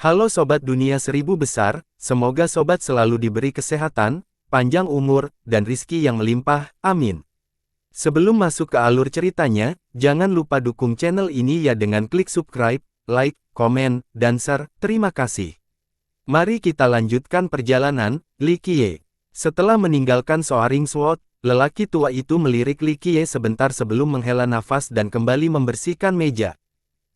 Halo Sobat Dunia Seribu Besar, semoga Sobat selalu diberi kesehatan, panjang umur, dan rizki yang melimpah, amin. Sebelum masuk ke alur ceritanya, jangan lupa dukung channel ini ya dengan klik subscribe, like, komen, dan share, terima kasih. Mari kita lanjutkan perjalanan. Li Qiye. Setelah meninggalkan Soaring Sword, lelaki tua itu melirik Li Qiye sebentar sebelum menghela nafas dan kembali membersihkan meja.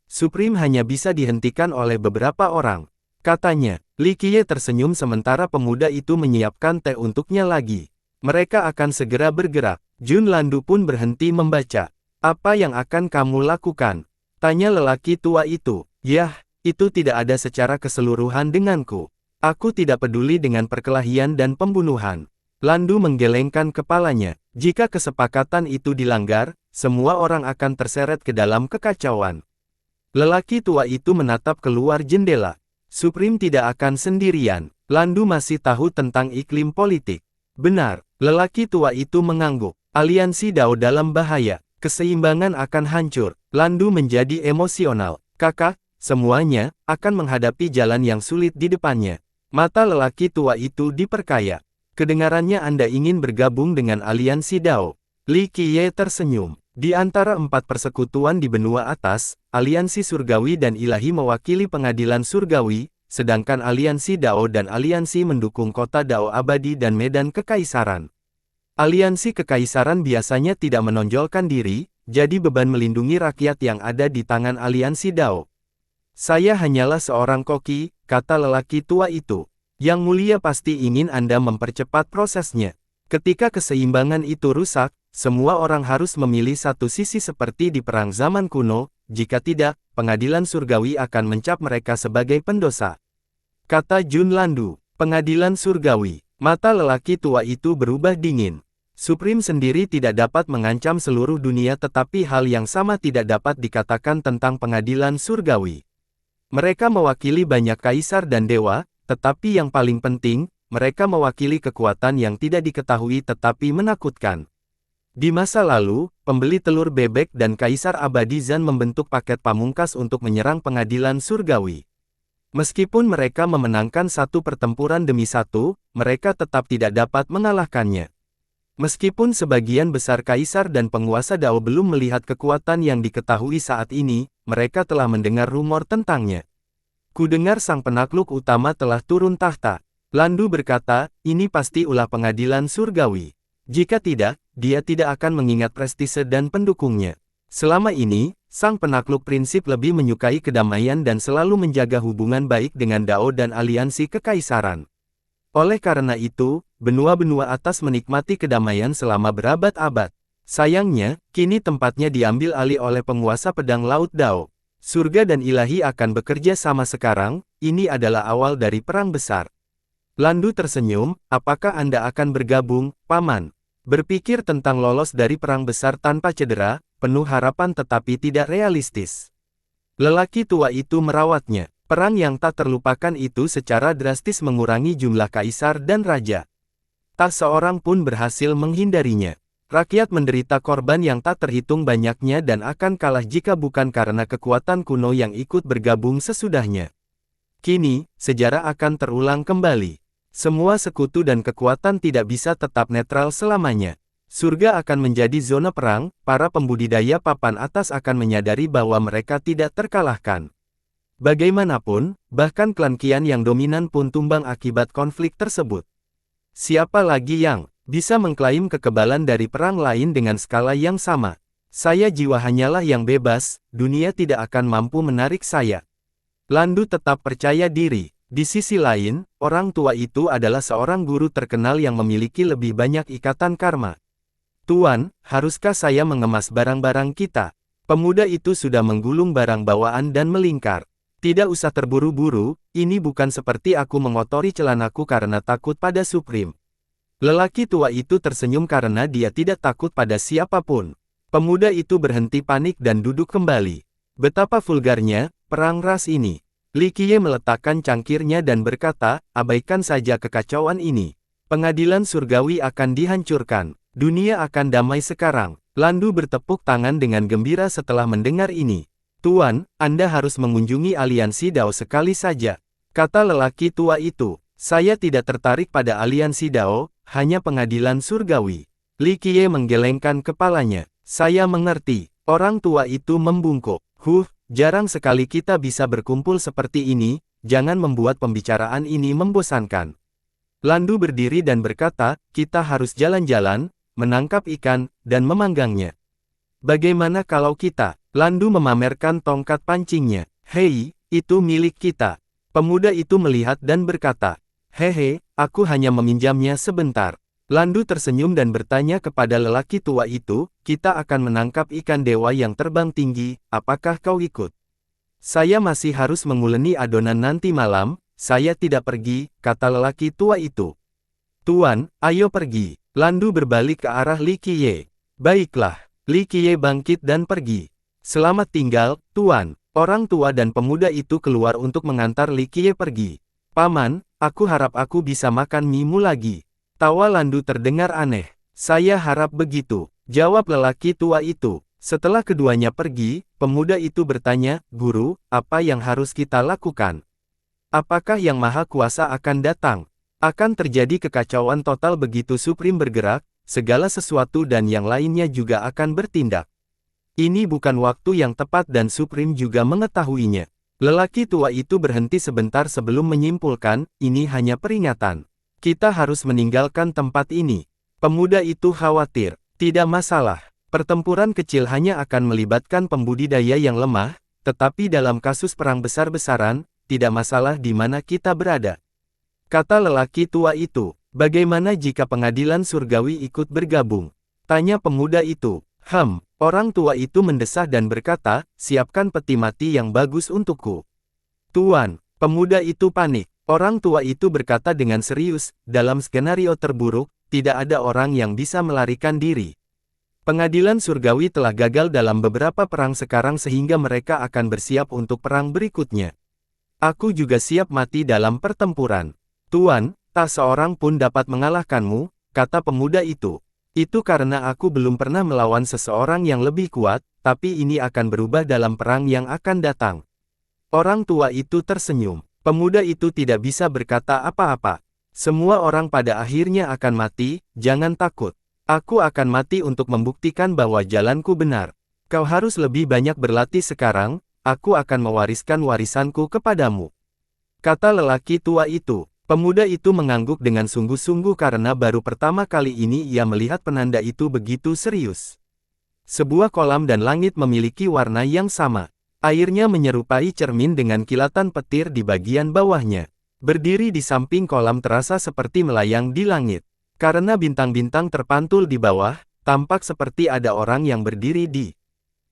Supreme hanya bisa dihentikan oleh beberapa orang, katanya. Li Qiye tersenyum sementara pemuda itu menyiapkan teh untuknya lagi. Mereka akan segera bergerak. Jun Landu pun berhenti membaca. Apa yang akan kamu lakukan? Tanya lelaki tua itu. Yah, itu tidak ada secara keseluruhan denganku. Aku tidak peduli dengan perkelahian dan pembunuhan. Landu menggelengkan kepalanya. Jika kesepakatan itu dilanggar, semua orang akan terseret ke dalam kekacauan. Lelaki tua itu menatap keluar jendela. Supreme tidak akan sendirian. Landu masih tahu tentang iklim politik. Benar, lelaki tua itu mengangguk. Aliansi Dao dalam bahaya. Keseimbangan akan hancur. Landu menjadi emosional. Kakak, semuanya akan menghadapi jalan yang sulit di depannya. Mata lelaki tua itu diperkaya. Kedengarannya Anda ingin bergabung dengan aliansi Dao. Li Qiye tersenyum. Di antara 4 persekutuan di benua atas, aliansi surgawi dan ilahi mewakili pengadilan surgawi, sedangkan aliansi Dao dan aliansi mendukung kota Dao abadi dan medan kekaisaran. Aliansi kekaisaran biasanya tidak menonjolkan diri, jadi beban melindungi rakyat yang ada di tangan aliansi Dao. Saya hanyalah seorang koki, kata lelaki tua itu. Yang mulia pasti ingin Anda mempercepat prosesnya. Ketika keseimbangan itu rusak, semua orang harus memilih satu sisi seperti di perang zaman kuno, jika tidak, pengadilan surgawi akan mencap mereka sebagai pendosa. Kata Jun Landu, pengadilan surgawi. Mata lelaki tua itu berubah dingin. Supreme sendiri tidak dapat mengancam seluruh dunia tetapi hal yang sama tidak dapat dikatakan tentang pengadilan surgawi. Mereka mewakili banyak kaisar dan dewa, tetapi yang paling penting, mereka mewakili kekuatan yang tidak diketahui tetapi menakutkan. Di masa lalu, pembeli telur bebek dan Kaisar Abadi Zan membentuk paket pamungkas untuk menyerang pengadilan surgawi. Meskipun mereka memenangkan satu pertempuran demi satu, mereka tetap tidak dapat mengalahkannya. Meskipun sebagian besar kaisar dan penguasa Dao belum melihat kekuatan yang diketahui saat ini, mereka telah mendengar rumor tentangnya. Kudengar sang penakluk utama telah turun tahta. Landu berkata, ini pasti ulah pengadilan surgawi. Jika tidak, dia tidak akan mengingat prestise dan pendukungnya. Selama ini, sang penakluk prinsip lebih menyukai kedamaian dan selalu menjaga hubungan baik dengan Dao dan aliansi kekaisaran. Oleh karena itu, benua-benua atas menikmati kedamaian selama berabad-abad. Sayangnya, kini tempatnya diambil alih oleh penguasa pedang laut Dao. Surga dan ilahi akan bekerja sama sekarang, ini adalah awal dari perang besar. Landu tersenyum, apakah Anda akan bergabung, Paman? Berpikir tentang lolos dari perang besar tanpa cedera, penuh harapan tetapi tidak realistis. Lelaki tua itu merawatnya. Perang yang tak terlupakan itu secara drastis mengurangi jumlah kaisar dan raja. Tak seorang pun berhasil menghindarinya. Rakyat menderita korban yang tak terhitung banyaknya dan akan kalah jika bukan karena kekuatan kuno yang ikut bergabung sesudahnya. Kini, sejarah akan terulang kembali. Semua sekutu dan kekuatan tidak bisa tetap netral selamanya. Surga akan menjadi zona perang, para pembudidaya papan atas akan menyadari bahwa mereka tidak terkalahkan. Bagaimanapun, bahkan klan Qian yang dominan pun tumbang akibat konflik tersebut. Siapa lagi yang bisa mengklaim kekebalan dari perang lain dengan skala yang sama? Saya jiwa hanyalah yang bebas, dunia tidak akan mampu menarik saya. Landu tetap percaya diri. Di sisi lain, orang tua itu adalah seorang guru terkenal yang memiliki lebih banyak ikatan karma. Tuan, haruskah saya mengemas barang-barang kita? Pemuda itu sudah menggulung barang bawaan dan melingkar. Tidak usah terburu-buru, ini bukan seperti aku mengotori celanaku karena takut pada Supreme. Lelaki tua itu tersenyum karena dia tidak takut pada siapapun. Pemuda itu berhenti panik dan duduk kembali. Betapa vulgarnya, perang ras ini. Li Qiye meletakkan cangkirnya dan berkata, abaikan saja kekacauan ini. Pengadilan surgawi akan dihancurkan. Dunia akan damai sekarang. Landu bertepuk tangan dengan gembira setelah mendengar ini. Tuan, Anda harus mengunjungi aliansi Dao sekali saja. Kata lelaki tua itu, saya tidak tertarik pada aliansi Dao, hanya pengadilan surgawi. Li Qiye menggelengkan kepalanya. Saya mengerti. Orang tua itu membungkuk. Jarang sekali kita bisa berkumpul seperti ini, jangan membuat pembicaraan ini membosankan. Landu berdiri dan berkata, kita harus jalan-jalan, menangkap ikan, dan memanggangnya. Bagaimana kalau kita? Landu memamerkan tongkat pancingnya. Hei, itu milik kita. Pemuda itu melihat dan berkata, hehe, aku hanya meminjamnya sebentar. Landu tersenyum dan bertanya kepada lelaki tua itu, kita akan menangkap ikan dewa yang terbang tinggi, apakah kau ikut? Saya masih harus menguleni adonan nanti malam, saya tidak pergi, kata lelaki tua itu. Tuan, ayo pergi. Landu berbalik ke arah Li Qiye. Baiklah, Li Qiye bangkit dan pergi. Selamat tinggal, Tuan. Orang tua dan pemuda itu keluar untuk mengantar Li Qiye pergi. Paman, aku harap aku bisa makan mie-mu lagi. Tawa Landu terdengar aneh. Saya harap begitu, jawab lelaki tua itu. Setelah keduanya pergi, pemuda itu bertanya, Guru, apa yang harus kita lakukan? Apakah Yang Maha Kuasa akan datang? Akan terjadi kekacauan total begitu Supreme bergerak, segala sesuatu dan yang lainnya juga akan bertindak. Ini bukan waktu yang tepat dan Supreme juga mengetahuinya. Lelaki tua itu berhenti sebentar sebelum menyimpulkan, ini hanya peringatan. Kita harus meninggalkan tempat ini. Pemuda itu khawatir. Tidak masalah. Pertempuran kecil hanya akan melibatkan pembudidaya yang lemah, tetapi dalam kasus perang besar-besaran, tidak masalah di mana kita berada. Kata lelaki tua itu, bagaimana jika pengadilan surgawi ikut bergabung? Tanya pemuda itu. Orang tua itu mendesah dan berkata, siapkan peti mati yang bagus untukku. Tuan, pemuda itu panik. Orang tua itu berkata dengan serius, dalam skenario terburuk, tidak ada orang yang bisa melarikan diri. Pengadilan surgawi telah gagal dalam beberapa perang sekarang sehingga mereka akan bersiap untuk perang berikutnya. Aku juga siap mati dalam pertempuran. Tuan, tak seorang pun dapat mengalahkanmu, kata pemuda itu. Itu karena aku belum pernah melawan seseorang yang lebih kuat, tapi ini akan berubah dalam perang yang akan datang. Orang tua itu tersenyum. Pemuda itu tidak bisa berkata apa-apa. Semua orang pada akhirnya akan mati, jangan takut. Aku akan mati untuk membuktikan bahwa jalanku benar. Kau harus lebih banyak berlatih sekarang, aku akan mewariskan warisanku kepadamu. Kata lelaki tua itu. Pemuda itu mengangguk dengan sungguh-sungguh karena baru pertama kali ini ia melihat penanda itu begitu serius. Sebuah kolam dan langit memiliki warna yang sama. Airnya menyerupai cermin dengan kilatan petir di bagian bawahnya. Berdiri di samping kolam terasa seperti melayang di langit. Karena bintang-bintang terpantul di bawah, tampak seperti ada orang yang berdiri di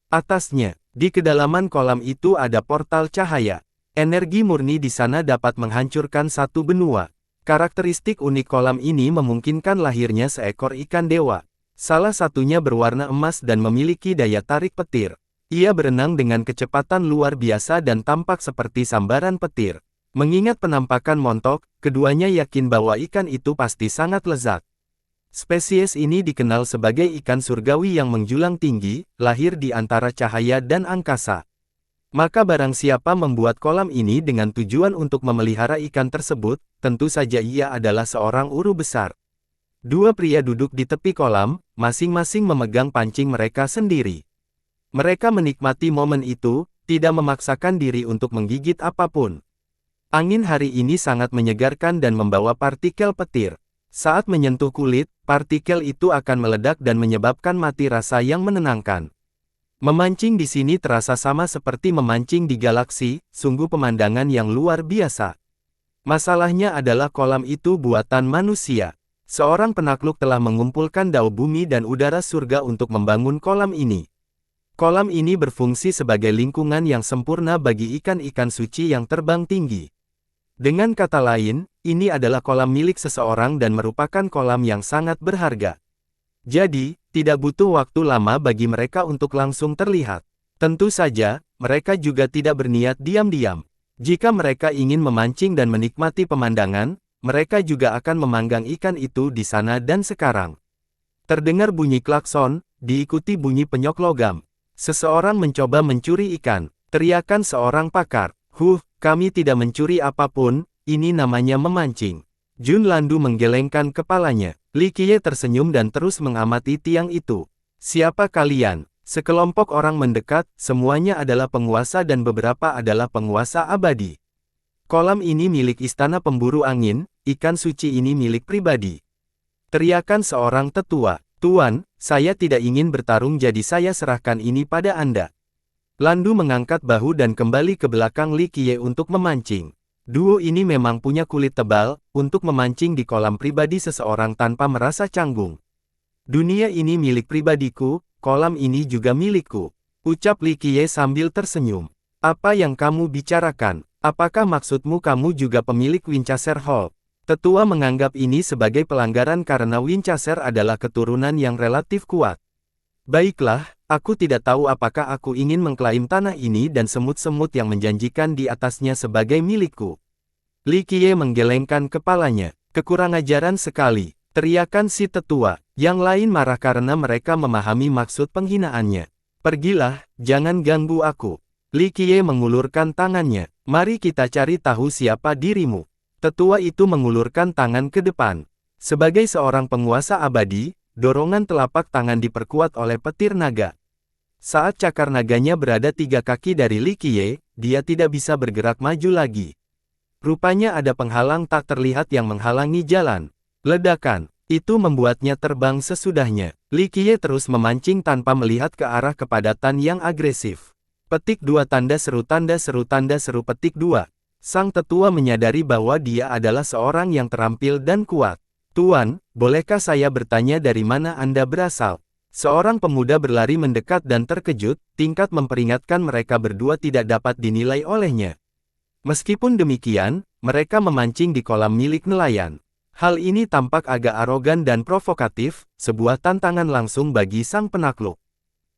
atasnya. Di kedalaman kolam itu ada portal cahaya. Energi murni di sana dapat menghancurkan satu benua. Karakteristik unik kolam ini memungkinkan lahirnya seekor ikan dewa. Salah satunya berwarna emas dan memiliki daya tarik petir. Ia berenang dengan kecepatan luar biasa dan tampak seperti sambaran petir. Mengingat penampakan montok, keduanya yakin bahwa ikan itu pasti sangat lezat. Spesies ini dikenal sebagai ikan surgawi yang menjulang tinggi, lahir di antara cahaya dan angkasa. Maka barang siapa membuat kolam ini dengan tujuan untuk memelihara ikan tersebut, tentu saja ia adalah seorang uru besar. Dua pria duduk di tepi kolam, masing-masing memegang pancing mereka sendiri. Mereka menikmati momen itu, tidak memaksakan diri untuk menggigit apapun. Angin hari ini sangat menyegarkan dan membawa partikel petir. Saat menyentuh kulit, partikel itu akan meledak dan menyebabkan mati rasa yang menenangkan. Memancing di sini terasa sama seperti memancing di galaksi, sungguh pemandangan yang luar biasa. Masalahnya adalah kolam itu buatan manusia. Seorang penakluk telah mengumpulkan dao bumi dan udara surga untuk membangun kolam ini. Kolam ini berfungsi sebagai lingkungan yang sempurna bagi ikan-ikan suci yang terbang tinggi. Dengan kata lain, ini adalah kolam milik seseorang dan merupakan kolam yang sangat berharga. Jadi, tidak butuh waktu lama bagi mereka untuk langsung terlihat. Tentu saja, mereka juga tidak berniat diam-diam. Jika mereka ingin memancing dan menikmati pemandangan, mereka juga akan memanggang ikan itu di sana dan sekarang. Terdengar bunyi klakson, diikuti bunyi penyok logam. Seseorang mencoba mencuri ikan. Teriakan seorang pakar. Kami tidak mencuri apapun, ini namanya memancing. Jun Landu menggelengkan kepalanya. Li Qiye tersenyum dan terus mengamati tiang itu. Siapa kalian? Sekelompok orang mendekat, semuanya adalah penguasa dan beberapa adalah penguasa abadi. Kolam ini milik istana pemburu angin, ikan suci ini milik pribadi. Teriakan seorang tetua. Tuan, saya tidak ingin bertarung jadi saya serahkan ini pada Anda. Landu mengangkat bahu dan kembali ke belakang Li Qiye untuk memancing. Duo ini memang punya kulit tebal, untuk memancing di kolam pribadi seseorang tanpa merasa canggung. Dunia ini milik pribadiku, kolam ini juga milikku. Ucap Li Qiye sambil tersenyum. Apa yang kamu bicarakan? Apakah maksudmu kamu juga pemilik Winchester Hall? Tetua menganggap ini sebagai pelanggaran karena Winchester adalah keturunan yang relatif kuat. Baiklah, aku tidak tahu apakah aku ingin mengklaim tanah ini dan semut-semut yang menjanjikan di atasnya sebagai milikku. Li Qiye menggelengkan kepalanya. Kekurang ajaran sekali, teriakan si tetua. Yang lain marah karena mereka memahami maksud penghinaannya. Pergilah, jangan ganggu aku. Li Qiye mengulurkan tangannya. Mari kita cari tahu siapa dirimu. Tetua itu mengulurkan tangan ke depan. Sebagai seorang penguasa abadi, dorongan telapak tangan diperkuat oleh petir naga. Saat cakar naganya berada 3 kaki dari Li Qiye, dia tidak bisa bergerak maju lagi. Rupanya ada penghalang tak terlihat yang menghalangi jalan. Ledakan, itu membuatnya terbang sesudahnya. Li Qiye terus memancing tanpa melihat ke arah kepadatan yang agresif. Petik 2 tanda seru petik 2. Sang tetua menyadari bahwa dia adalah seorang yang terampil dan kuat. Tuan, bolehkah saya bertanya dari mana Anda berasal? Seorang pemuda berlari mendekat dan terkejut, tingkat memperingatkan mereka berdua tidak dapat dinilai olehnya. Meskipun demikian, mereka memancing di kolam milik nelayan. Hal ini tampak agak arogan dan provokatif, sebuah tantangan langsung bagi sang penakluk.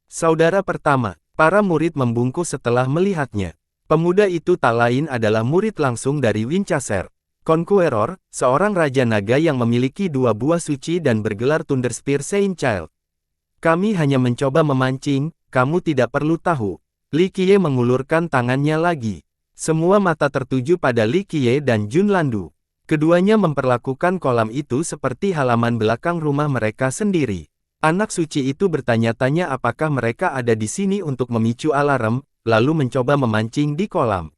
Saudara pertama, para murid membungkuk setelah melihatnya. Pemuda itu tak lain adalah murid langsung dari Winchester. Conqueror, seorang raja naga yang memiliki 2 buah suci dan bergelar Thunderspear Saint Child. Kami hanya mencoba memancing, kamu tidak perlu tahu. Li Qiye mengulurkan tangannya lagi. Semua mata tertuju pada Li Qiye dan Jun Landu. Keduanya memperlakukan kolam itu seperti halaman belakang rumah mereka sendiri. Anak suci itu bertanya-tanya apakah mereka ada di sini untuk memicu alarm, lalu mencoba memancing di kolam.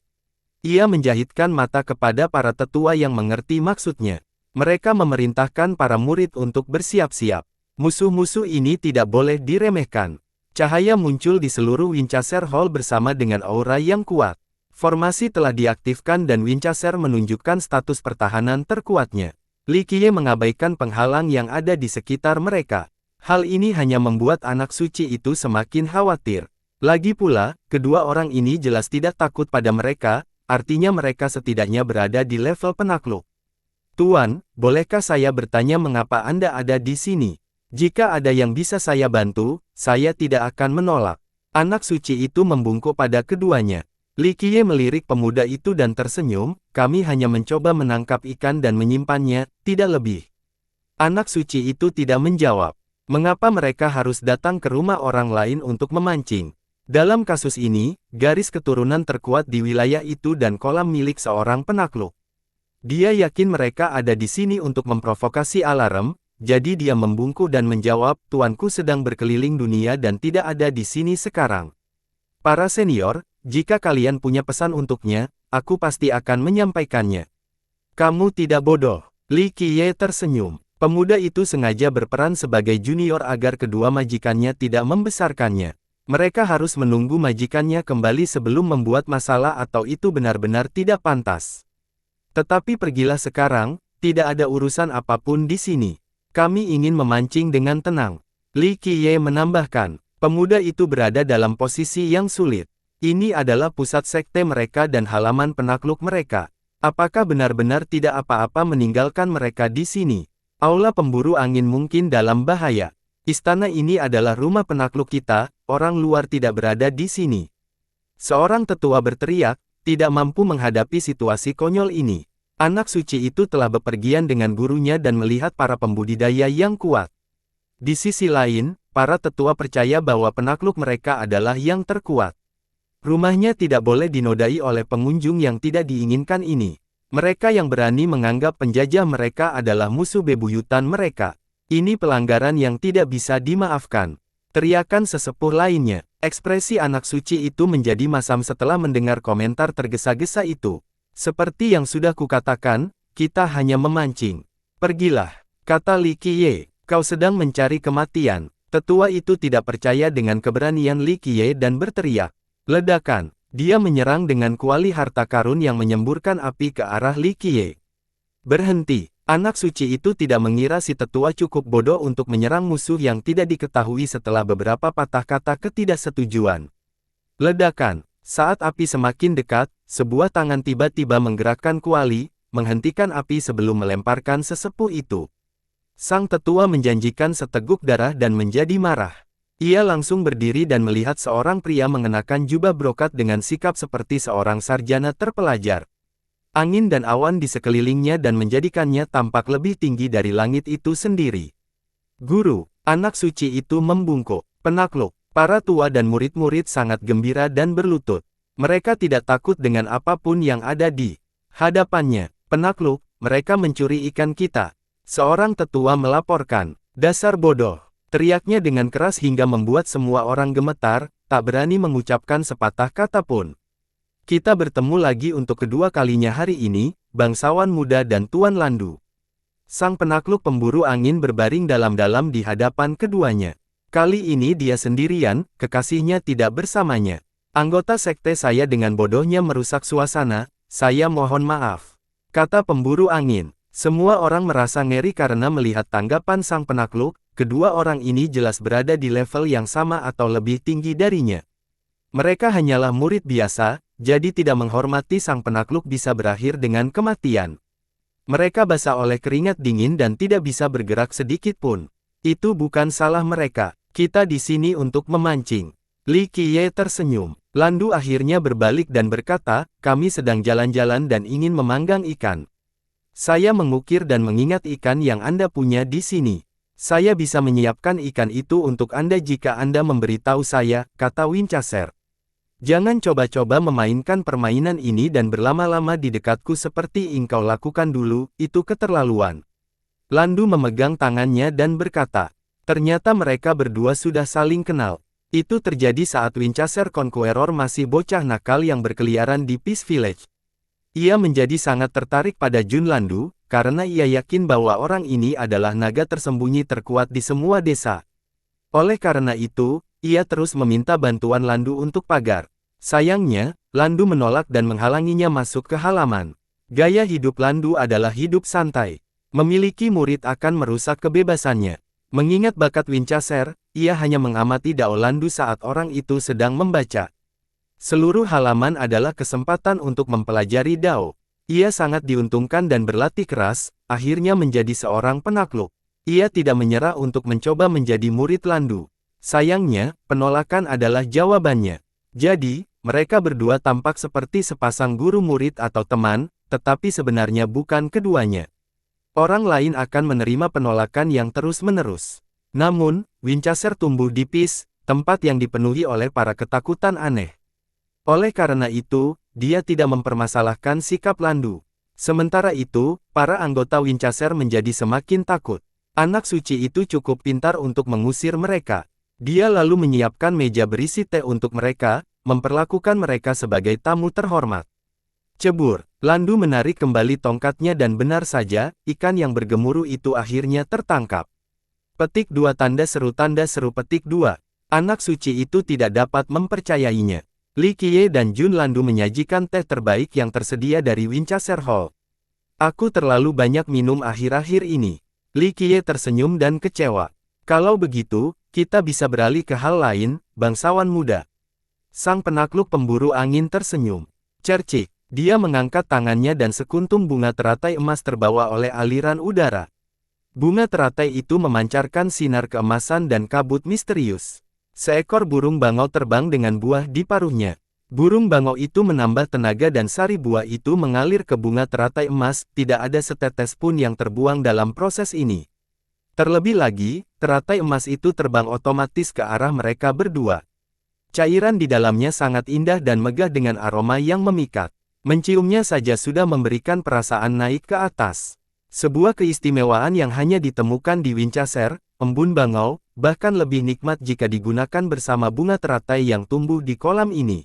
Ia menjahitkan mata kepada para tetua yang mengerti maksudnya. Mereka memerintahkan para murid untuk bersiap-siap. Musuh-musuh ini tidak boleh diremehkan. Cahaya muncul di seluruh Winchester Hall bersama dengan aura yang kuat. Formasi telah diaktifkan dan Winchester menunjukkan status pertahanan terkuatnya. Li Qiye mengabaikan penghalang yang ada di sekitar mereka. Hal ini hanya membuat anak suci itu semakin khawatir. Lagi pula, kedua orang ini jelas tidak takut pada mereka, artinya mereka setidaknya berada di level penakluk. Tuan, bolehkah saya bertanya mengapa Anda ada di sini? Jika ada yang bisa saya bantu, saya tidak akan menolak. Anak suci itu membungkuk pada keduanya. Li Qiye melirik pemuda itu dan tersenyum, kami hanya mencoba menangkap ikan dan menyimpannya, tidak lebih. Anak suci itu tidak menjawab. Mengapa mereka harus datang ke rumah orang lain untuk memancing? Dalam kasus ini, garis keturunan terkuat di wilayah itu dan kolam milik seorang penakluk. Dia yakin mereka ada di sini untuk memprovokasi alarm, jadi dia membungkuk dan menjawab, tuanku sedang berkeliling dunia dan tidak ada di sini sekarang. Para senior, jika kalian punya pesan untuknya, aku pasti akan menyampaikannya. Kamu tidak bodoh. Li Qiye tersenyum. Pemuda itu sengaja berperan sebagai junior agar kedua majikannya tidak membesarkannya. Mereka harus menunggu majikannya kembali sebelum membuat masalah atau itu benar-benar tidak pantas. Tetapi pergilah sekarang, tidak ada urusan apapun di sini. Kami ingin memancing dengan tenang. Li Qiye menambahkan, pemuda itu berada dalam posisi yang sulit. Ini adalah pusat sekte mereka dan halaman penakluk mereka. Apakah benar-benar tidak apa-apa meninggalkan mereka di sini? Aula pemburu angin mungkin dalam bahaya. Istana ini adalah rumah penakluk kita, orang luar tidak berada di sini. Seorang tetua berteriak, tidak mampu menghadapi situasi konyol ini. Anak suci itu telah bepergian dengan gurunya dan melihat para pembudidaya yang kuat. Di sisi lain, para tetua percaya bahwa penakluk mereka adalah yang terkuat. Rumahnya tidak boleh dinodai oleh pengunjung yang tidak diinginkan ini. Mereka yang berani menganggap penjajah mereka adalah musuh bebuyutan mereka. Ini pelanggaran yang tidak bisa dimaafkan. Teriakan sesepuh lainnya. Ekspresi anak suci itu menjadi masam setelah mendengar komentar tergesa-gesa itu. Seperti yang sudah kukatakan, kita hanya memancing. Pergilah, kata Li Qiye. Kau sedang mencari kematian. Tetua itu tidak percaya dengan keberanian Li Qiye dan berteriak. Ledakan. Dia menyerang dengan kuali harta karun yang menyemburkan api ke arah Li Qiye. Berhenti. Anak suci itu tidak mengira si tetua cukup bodoh untuk menyerang musuh yang tidak diketahui setelah beberapa patah kata ketidaksetujuan. Ledakan. Saat api semakin dekat, sebuah tangan tiba-tiba menggerakkan kuali, menghentikan api sebelum melemparkan sesepuh itu. Sang tetua menjanjikan seteguk darah dan menjadi marah. Ia langsung berdiri dan melihat seorang pria mengenakan jubah brokat dengan sikap seperti seorang sarjana terpelajar. Angin dan awan di sekelilingnya dan menjadikannya tampak lebih tinggi dari langit itu sendiri. Guru, anak suci itu membungkuk. Penakluk, para tua dan murid-murid sangat gembira dan berlutut. Mereka tidak takut dengan apapun yang ada di hadapannya. Penakluk, mereka mencuri ikan kita. Seorang tetua melaporkan. Dasar bodoh. Teriaknya dengan keras hingga membuat semua orang gemetar, tak berani mengucapkan sepatah kata pun. Kita bertemu lagi untuk kedua kalinya hari ini, bangsawan muda dan Tuan Landu. Sang penakluk pemburu angin berbaring dalam-dalam di hadapan keduanya. Kali ini dia sendirian, kekasihnya tidak bersamanya. Anggota sekte saya dengan bodohnya merusak suasana, saya mohon maaf. Kata pemburu angin. Semua orang merasa ngeri karena melihat tanggapan sang penakluk. Kedua orang ini jelas berada di level yang sama atau lebih tinggi darinya. Mereka hanyalah murid biasa, jadi tidak menghormati sang penakluk bisa berakhir dengan kematian. Mereka basah oleh keringat dingin dan tidak bisa bergerak sedikit pun. Itu bukan salah mereka, kita di sini untuk memancing. Li Qiye tersenyum. Landu akhirnya berbalik dan berkata, kami sedang jalan-jalan dan ingin memanggang ikan. Saya mengukir dan mengingat ikan yang Anda punya di sini. Saya bisa menyiapkan ikan itu untuk Anda jika Anda memberitahu saya, kata Winchester. Jangan coba-coba memainkan permainan ini dan berlama-lama di dekatku seperti engkau lakukan dulu, itu keterlaluan. Landu memegang tangannya dan berkata, ternyata mereka berdua sudah saling kenal. Itu terjadi saat Winchester Conqueror masih bocah nakal yang berkeliaran di Peace Village. Ia menjadi sangat tertarik pada Jun Landu, karena ia yakin bahwa orang ini adalah naga tersembunyi terkuat di semua desa. Oleh karena itu, ia terus meminta bantuan Landu untuk pagar. Sayangnya, Landu menolak dan menghalanginya masuk ke halaman. Gaya hidup Landu adalah hidup santai. Memiliki murid akan merusak kebebasannya. Mengingat bakat Winchester, ia hanya mengamati Dao Landu saat orang itu sedang membaca. Seluruh halaman adalah kesempatan untuk mempelajari Dao. Ia sangat diuntungkan dan berlatih keras, akhirnya menjadi seorang penakluk. Ia tidak menyerah untuk mencoba menjadi murid Landu. Sayangnya, penolakan adalah jawabannya. Jadi, mereka berdua tampak seperti sepasang guru murid atau teman, tetapi sebenarnya bukan keduanya. Orang lain akan menerima penolakan yang terus-menerus. Namun, Winchester tumbuh di Peace, tempat yang dipenuhi oleh para ketakutan aneh. Oleh karena itu, dia tidak mempermasalahkan sikap Landu. Sementara itu, para anggota Winchester menjadi semakin takut. Anak suci itu cukup pintar untuk mengusir mereka. Dia lalu menyiapkan meja berisi teh untuk mereka, memperlakukan mereka sebagai tamu terhormat. Cebur, Landu menarik kembali tongkatnya dan benar saja, ikan yang bergemuruh itu akhirnya tertangkap. Petik 2 tanda seru petik 2. Anak suci itu tidak dapat mempercayainya. Li Qiye dan Jun Landu menyajikan teh terbaik yang tersedia dari Winchester Hall. Aku terlalu banyak minum akhir-akhir ini. Li Qiye tersenyum dan kecewa. Kalau begitu, kita bisa beralih ke hal lain, bangsawan muda. Sang penakluk pemburu angin tersenyum. Cercik, dia mengangkat tangannya dan sekuntum bunga teratai emas terbawa oleh aliran udara. Bunga teratai itu memancarkan sinar keemasan dan kabut misterius. Seekor burung bangau terbang dengan buah di paruhnya. Burung bangau itu menambah tenaga dan sari buah itu mengalir ke bunga teratai emas, tidak ada setetes pun yang terbuang dalam proses ini. Terlebih lagi, teratai emas itu terbang otomatis ke arah mereka berdua. Cairan di dalamnya sangat indah dan megah dengan aroma yang memikat. Menciumnya saja sudah memberikan perasaan naik ke atas. Sebuah keistimewaan yang hanya ditemukan di Winchester, embun bangau, bahkan lebih nikmat jika digunakan bersama bunga teratai yang tumbuh di kolam ini.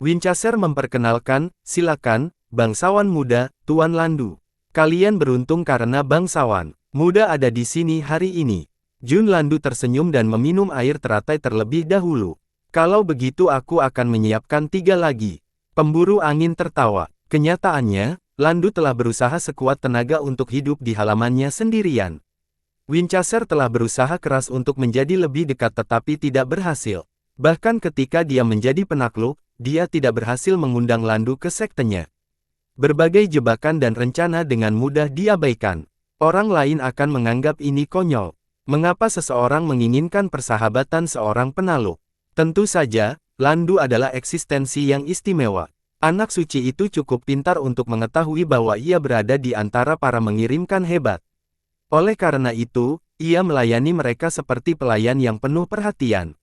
Winchester memperkenalkan, silakan, bangsawan muda, Tuan Landu. Kalian beruntung karena bangsawan muda ada di sini hari ini. Jun Landu tersenyum dan meminum air teratai terlebih dahulu. Kalau begitu aku akan menyiapkan 3 lagi. Pemburu angin tertawa. Kenyataannya, Landu telah berusaha sekuat tenaga untuk hidup di halamannya sendirian. Winchester telah berusaha keras untuk menjadi lebih dekat tetapi tidak berhasil. Bahkan ketika dia menjadi penakluk, dia tidak berhasil mengundang Landu ke sektenya. Berbagai jebakan dan rencana dengan mudah diabaikan. Orang lain akan menganggap ini konyol. Mengapa seseorang menginginkan persahabatan seorang penakluk? Tentu saja, Landu adalah eksistensi yang istimewa. Anak suci itu cukup pintar untuk mengetahui bahwa ia berada di antara para mengirimkan hebat. Oleh karena itu, ia melayani mereka seperti pelayan yang penuh perhatian.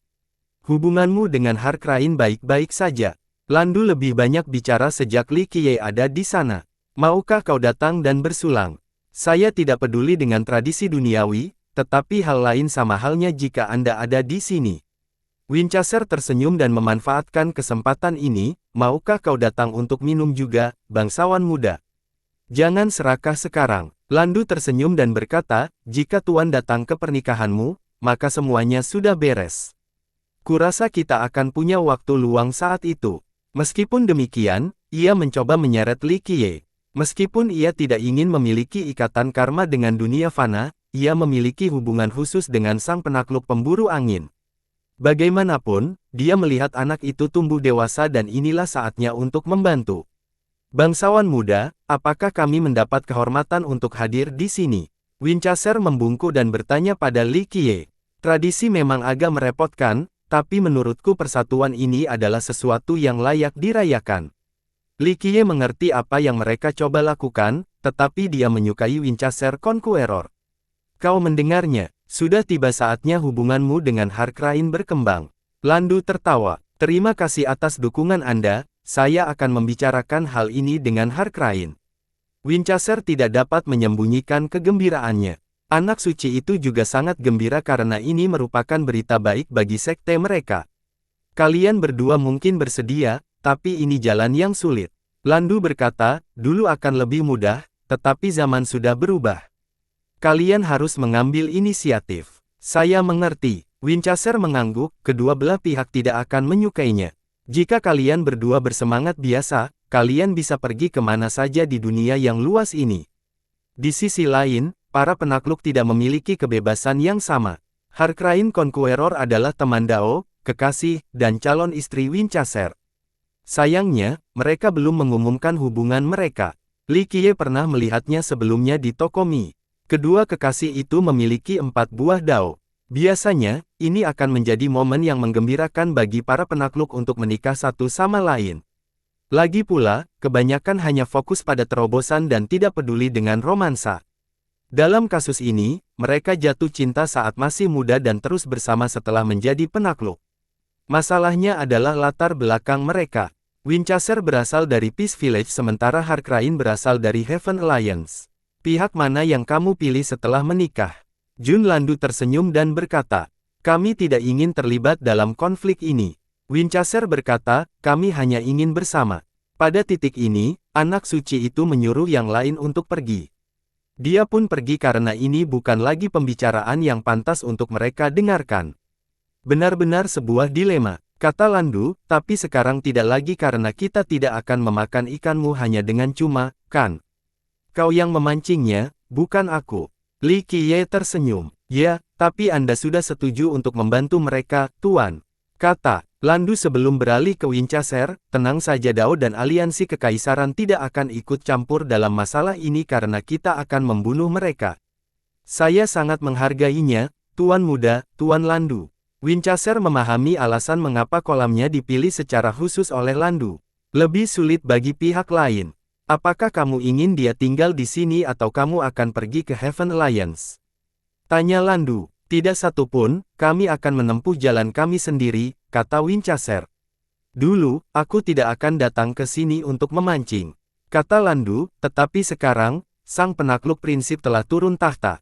Hubunganmu dengan Harkrain baik-baik saja. Landu lebih banyak bicara sejak Li Qiye ada di sana. Maukah kau datang dan bersulang? Saya tidak peduli dengan tradisi duniawi, tetapi hal lain sama halnya jika Anda ada di sini. Winchester tersenyum dan memanfaatkan kesempatan ini, maukah kau datang untuk minum juga, bangsawan muda? Jangan serakah sekarang. Landu tersenyum dan berkata, jika Tuan datang ke pernikahanmu, maka semuanya sudah beres. Kurasa kita akan punya waktu luang saat itu. Meskipun demikian, ia mencoba menyeret Li Qiye. Meskipun ia tidak ingin memiliki ikatan karma dengan dunia fana, ia memiliki hubungan khusus dengan sang penakluk pemburu angin. Bagaimanapun, dia melihat anak itu tumbuh dewasa dan inilah saatnya untuk membantu. Bangsawan muda, apakah kami mendapat kehormatan untuk hadir di sini? Winchester membungkuk dan bertanya pada Li Qiye. Tradisi memang agak merepotkan, tapi menurutku persatuan ini adalah sesuatu yang layak dirayakan. Li Qiye mengerti apa yang mereka coba lakukan, tetapi dia menyukai Winchester Conqueror. Kau mendengarnya? Sudah tiba saatnya hubunganmu dengan Harkrain berkembang. Landu tertawa. Terima kasih atas dukungan Anda, saya akan membicarakan hal ini dengan Harkrain. Winchester tidak dapat menyembunyikan kegembiraannya. Anak suci itu juga sangat gembira karena ini merupakan berita baik bagi sekte mereka. Kalian berdua mungkin bersedia, tapi ini jalan yang sulit. Landu berkata, dulu akan lebih mudah, tetapi zaman sudah berubah. Kalian harus mengambil inisiatif. Saya mengerti. Winchester mengangguk, kedua belah pihak tidak akan menyukainya. Jika kalian berdua bersemangat biasa, kalian bisa pergi kemana saja di dunia yang luas ini. Di sisi lain, para penakluk tidak memiliki kebebasan yang sama. Harkrain Conqueror adalah teman Dao, kekasih, dan calon istri Winchester. Sayangnya, mereka belum mengumumkan hubungan mereka. Li Qiye pernah melihatnya sebelumnya di toko mie. Kedua kekasih itu memiliki 4 buah dao. Biasanya, ini akan menjadi momen yang menggembirakan bagi para penakluk untuk menikah satu sama lain. Lagi pula, kebanyakan hanya fokus pada terobosan dan tidak peduli dengan romansa. Dalam kasus ini, mereka jatuh cinta saat masih muda dan terus bersama setelah menjadi penakluk. Masalahnya adalah latar belakang mereka. Winchester berasal dari Peace Village sementara Harkrain berasal dari Heaven Alliance. Pihak mana yang kamu pilih setelah menikah? Jun Landu tersenyum dan berkata, kami tidak ingin terlibat dalam konflik ini. Winchester berkata, kami hanya ingin bersama. Pada titik ini, anak suci itu menyuruh yang lain untuk pergi. Dia pun pergi karena ini bukan lagi pembicaraan yang pantas untuk mereka dengarkan. Benar-benar sebuah dilema, kata Landu, tapi sekarang tidak lagi karena kita tidak akan memakan ikanmu hanya dengan cuma, kan? Kau yang memancingnya, bukan aku. Li Qiye tersenyum. Ya, tapi Anda sudah setuju untuk membantu mereka, Tuan. Kata Landu sebelum beralih ke Winchester, tenang saja Dao dan aliansi kekaisaran tidak akan ikut campur dalam masalah ini karena kita akan membunuh mereka. Saya sangat menghargainya, Tuan Muda, Tuan Landu. Winchester memahami alasan mengapa kolamnya dipilih secara khusus oleh Landu. Lebih sulit bagi pihak lain. Apakah kamu ingin dia tinggal di sini atau kamu akan pergi ke Heaven Alliance? Tanya Landu. Tidak satu pun, kami akan menempuh jalan kami sendiri, kata Winchester. Dulu, aku tidak akan datang ke sini untuk memancing, kata Landu, tetapi sekarang, sang penakluk prinsip telah turun tahta.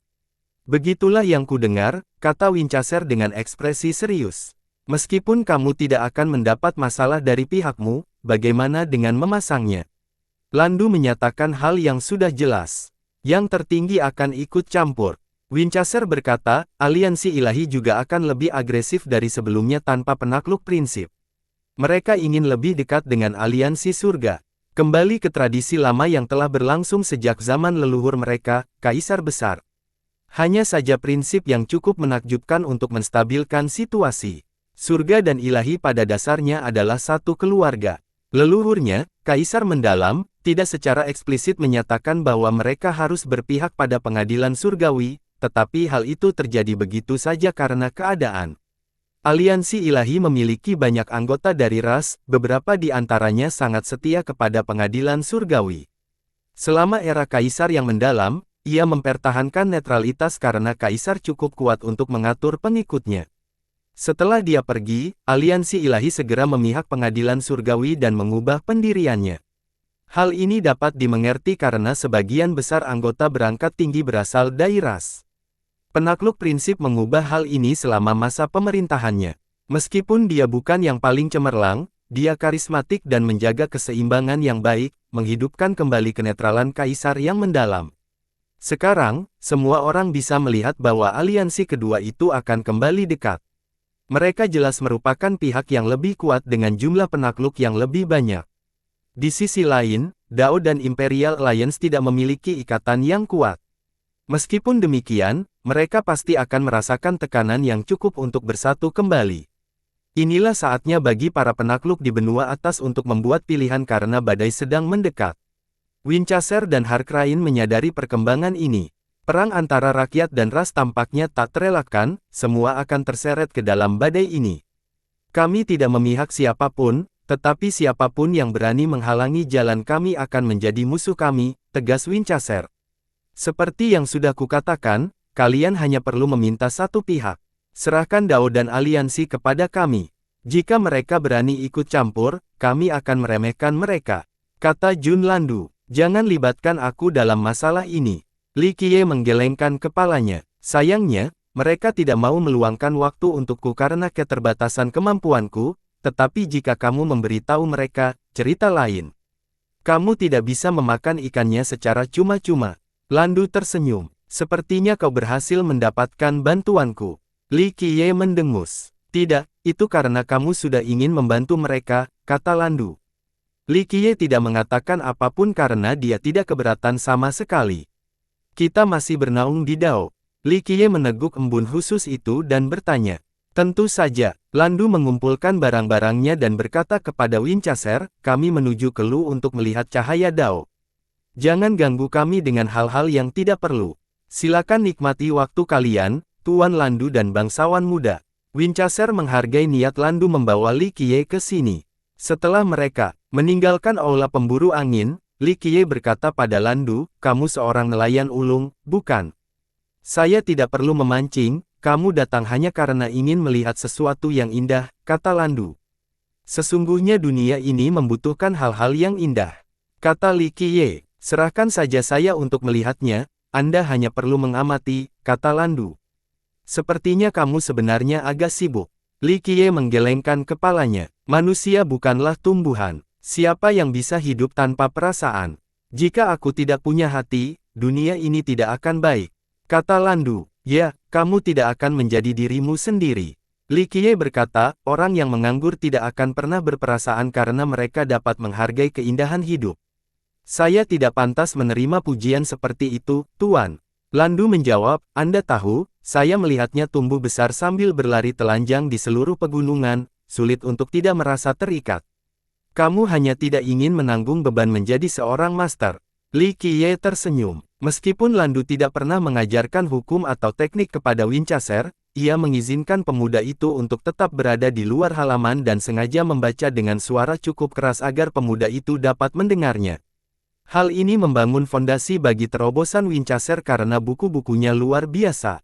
Begitulah yang kudengar, kata Winchester dengan ekspresi serius. Meskipun kamu tidak akan mendapat masalah dari pihakmu, bagaimana dengan memasangnya? Landu menyatakan hal yang sudah jelas. Yang tertinggi akan ikut campur. Winchester berkata, aliansi ilahi juga akan lebih agresif dari sebelumnya tanpa penakluk prinsip. Mereka ingin lebih dekat dengan aliansi surga. Kembali ke tradisi lama yang telah berlangsung sejak zaman leluhur mereka, Kaisar Besar. Hanya saja prinsip yang cukup menakjubkan untuk menstabilkan situasi. Surga dan ilahi pada dasarnya adalah satu keluarga. Leluhurnya, Kaisar Mendalam, tidak secara eksplisit menyatakan bahwa mereka harus berpihak pada pengadilan surgawi, tetapi hal itu terjadi begitu saja karena keadaan. Aliansi ilahi memiliki banyak anggota dari ras, beberapa di antaranya sangat setia kepada pengadilan surgawi. Selama era Kaisar yang mendalam, ia mempertahankan netralitas karena Kaisar cukup kuat untuk mengatur pengikutnya. Setelah dia pergi, aliansi ilahi segera memihak pengadilan surgawi dan mengubah pendiriannya. Hal ini dapat dimengerti karena sebagian besar anggota berangkat tinggi berasal dari ras. Penakluk prinsip mengubah hal ini selama masa pemerintahannya. Meskipun dia bukan yang paling cemerlang, dia karismatik dan menjaga keseimbangan yang baik, menghidupkan kembali kenetralan Kaisar yang mendalam. Sekarang, semua orang bisa melihat bahwa aliansi kedua itu akan kembali dekat. Mereka jelas merupakan pihak yang lebih kuat dengan jumlah penakluk yang lebih banyak. Di sisi lain, Dao dan Imperial Alliance tidak memiliki ikatan yang kuat. Meskipun demikian, mereka pasti akan merasakan tekanan yang cukup untuk bersatu kembali. Inilah saatnya bagi para penakluk di benua atas untuk membuat pilihan karena badai sedang mendekat. Winchester dan Harkrain menyadari perkembangan ini. Perang antara rakyat dan ras tampaknya tak terelakkan, semua akan terseret ke dalam badai ini. Kami tidak memihak siapapun, tetapi siapapun yang berani menghalangi jalan kami akan menjadi musuh kami, tegas Winchester. Seperti yang sudah kukatakan, kalian hanya perlu meminta satu pihak. Serahkan Dao dan aliansi kepada kami. Jika mereka berani ikut campur, kami akan meremehkan mereka. Kata Jun Landu, jangan libatkan aku dalam masalah ini. Li Qiye menggelengkan kepalanya. Sayangnya, mereka tidak mau meluangkan waktu untukku karena keterbatasan kemampuanku, tetapi jika kamu memberitahu mereka, cerita lain. Kamu tidak bisa memakan ikannya secara cuma-cuma. Landu tersenyum. Sepertinya kau berhasil mendapatkan bantuanku. Li Qiye mendengus. Tidak, itu karena kamu sudah ingin membantu mereka, kata Landu. Li Qiye tidak mengatakan apapun karena dia tidak keberatan sama sekali. Kita masih bernaung di Dao. Li Qiye meneguk embun khusus itu dan bertanya. Tentu saja, Landu mengumpulkan barang-barangnya dan berkata kepada Winchester, kami menuju ke Lu untuk melihat cahaya Dao. Jangan ganggu kami dengan hal-hal yang tidak perlu. Silakan nikmati waktu kalian, Tuan Landu dan bangsawan muda. Winchester menghargai niat Landu membawa Li Qiye ke sini. Setelah mereka meninggalkan aula pemburu angin, Li Qiye berkata pada Landu, kamu seorang nelayan ulung, bukan? Saya tidak perlu memancing, kamu datang hanya karena ingin melihat sesuatu yang indah, kata Landu. Sesungguhnya dunia ini membutuhkan hal-hal yang indah. Kata Li Qiye. Serahkan saja saya untuk melihatnya, Anda hanya perlu mengamati, kata Landu. Sepertinya kamu sebenarnya agak sibuk. Li Qiye menggelengkan kepalanya. Manusia bukanlah tumbuhan. Siapa yang bisa hidup tanpa perasaan? Jika aku tidak punya hati, dunia ini tidak akan baik. Kata Landu. Ya, kamu tidak akan menjadi dirimu sendiri. Li Qiye berkata, orang yang menganggur tidak akan pernah berperasaan karena mereka dapat menghargai keindahan hidup. Saya tidak pantas menerima pujian seperti itu, Tuan. Landu menjawab, Anda tahu, saya melihatnya tumbuh besar sambil berlari telanjang di seluruh pegunungan, sulit untuk tidak merasa terikat. Kamu hanya tidak ingin menanggung beban menjadi seorang master. Li Qiye tersenyum. Meskipun Landu tidak pernah mengajarkan hukum atau teknik kepada Winchester, ia mengizinkan pemuda itu untuk tetap berada di luar halaman dan sengaja membaca dengan suara cukup keras agar pemuda itu dapat mendengarnya. Hal ini membangun fondasi bagi terobosan Winchester karena buku-bukunya luar biasa.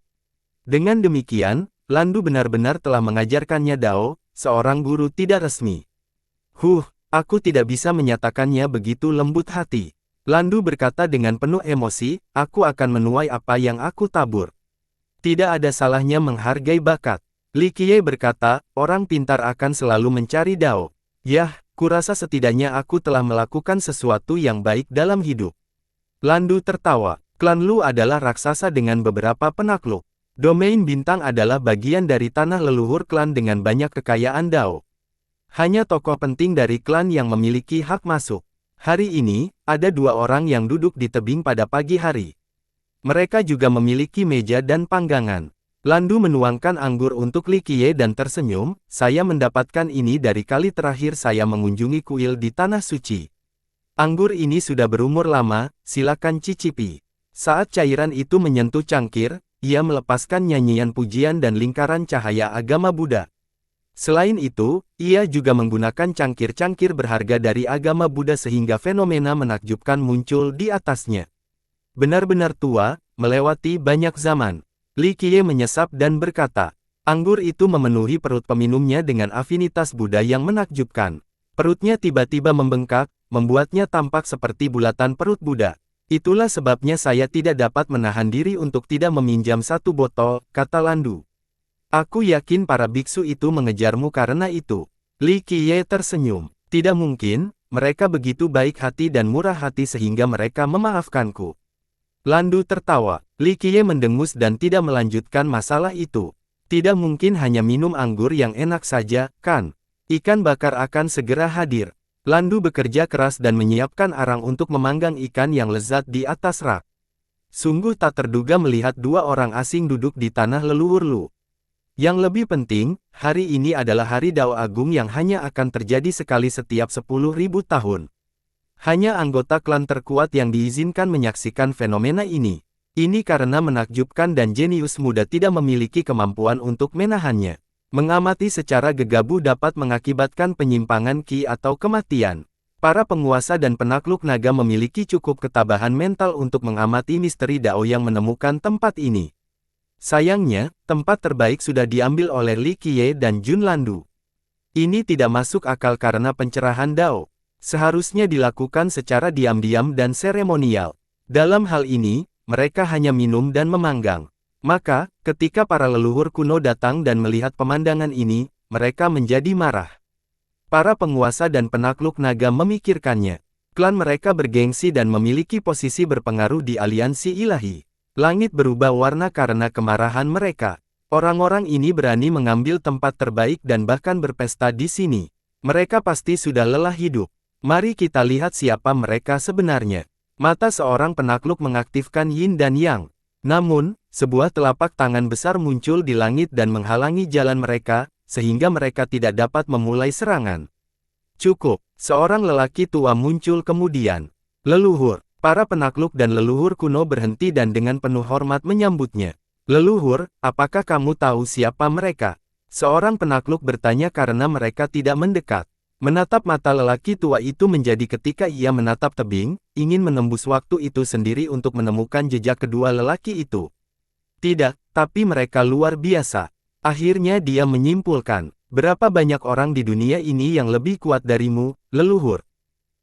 Dengan demikian, Landu benar-benar telah mengajarkannya Dao, seorang guru tidak resmi. Aku tidak bisa menyatakannya begitu lembut hati. Landu berkata dengan penuh emosi, aku akan menuai apa yang aku tabur. Tidak ada salahnya menghargai bakat. Li Qiye berkata, orang pintar akan selalu mencari Dao. Yah, kurasa setidaknya aku telah melakukan sesuatu yang baik dalam hidup. Landu tertawa. Klan Lu adalah raksasa dengan beberapa penakluk. Domain bintang adalah bagian dari tanah leluhur klan dengan banyak kekayaan Dao. Hanya tokoh penting dari klan yang memiliki hak masuk. Hari ini, ada 2 orang yang duduk di tebing pada pagi hari. Mereka juga memiliki meja dan panggangan. Landu menuangkan anggur untuk Li Qiye dan tersenyum, saya mendapatkan ini dari kali terakhir saya mengunjungi kuil di Tanah Suci. Anggur ini sudah berumur lama, silakan cicipi. Saat cairan itu menyentuh cangkir, ia melepaskan nyanyian pujian dan lingkaran cahaya agama Buddha. Selain itu, ia juga menggunakan cangkir-cangkir berharga dari agama Buddha sehingga fenomena menakjubkan muncul di atasnya. Benar-benar tua, melewati banyak zaman. Li Qiye menyesap dan berkata, anggur itu memenuhi perut peminumnya dengan afinitas Buddha yang menakjubkan. Perutnya tiba-tiba membengkak, membuatnya tampak seperti bulatan perut Buddha. Itulah sebabnya saya tidak dapat menahan diri untuk tidak meminjam 1 botol, kata Landu. Aku yakin para biksu itu mengejarmu karena itu. Li Qiye tersenyum. Tidak mungkin, mereka begitu baik hati dan murah hati sehingga mereka memaafkanku. Landu tertawa. Li Qiye mendengus dan tidak melanjutkan masalah itu. Tidak mungkin hanya minum anggur yang enak saja, kan? Ikan bakar akan segera hadir. Landu bekerja keras dan menyiapkan arang untuk memanggang ikan yang lezat di atas rak. Sungguh tak terduga melihat 2 orang asing duduk di tanah leluhur Lu. Yang lebih penting, hari ini adalah hari Dao Agung yang hanya akan terjadi sekali setiap 10.000 tahun. Hanya anggota klan terkuat yang diizinkan menyaksikan fenomena ini. Ini karena menakjubkan dan jenius muda tidak memiliki kemampuan untuk menahannya. Mengamati secara gegabah dapat mengakibatkan penyimpangan ki atau kematian. Para penguasa dan penakluk naga memiliki cukup ketabahan mental untuk mengamati misteri Dao yang menemukan tempat ini. Sayangnya, tempat terbaik sudah diambil oleh Li Qiye dan Jun Landu. Ini tidak masuk akal karena pencerahan Dao. Seharusnya dilakukan secara diam-diam dan seremonial. Dalam hal ini, mereka hanya minum dan memanggang. Maka, ketika para leluhur kuno datang dan melihat pemandangan ini, mereka menjadi marah. Para penguasa dan penakluk naga memikirkannya. Klan mereka bergengsi dan memiliki posisi berpengaruh di aliansi ilahi. Langit berubah warna karena kemarahan mereka. Orang-orang ini berani mengambil tempat terbaik dan bahkan berpesta di sini. Mereka pasti sudah lelah hidup. Mari kita lihat siapa mereka sebenarnya. Mata seorang penakluk mengaktifkan yin dan yang. Namun, sebuah telapak tangan besar muncul di langit dan menghalangi jalan mereka, sehingga mereka tidak dapat memulai serangan. Cukup, seorang lelaki tua muncul kemudian. Leluhur, para penakluk dan leluhur kuno berhenti dan dengan penuh hormat menyambutnya. Leluhur, apakah kamu tahu siapa mereka? Seorang penakluk bertanya karena mereka tidak mendekat. Menatap mata lelaki tua itu menjadi ketika ia menatap tebing, ingin menembus waktu itu sendiri untuk menemukan jejak kedua lelaki itu. Tidak, tapi mereka luar biasa. Akhirnya dia menyimpulkan, berapa banyak orang di dunia ini yang lebih kuat darimu, leluhur.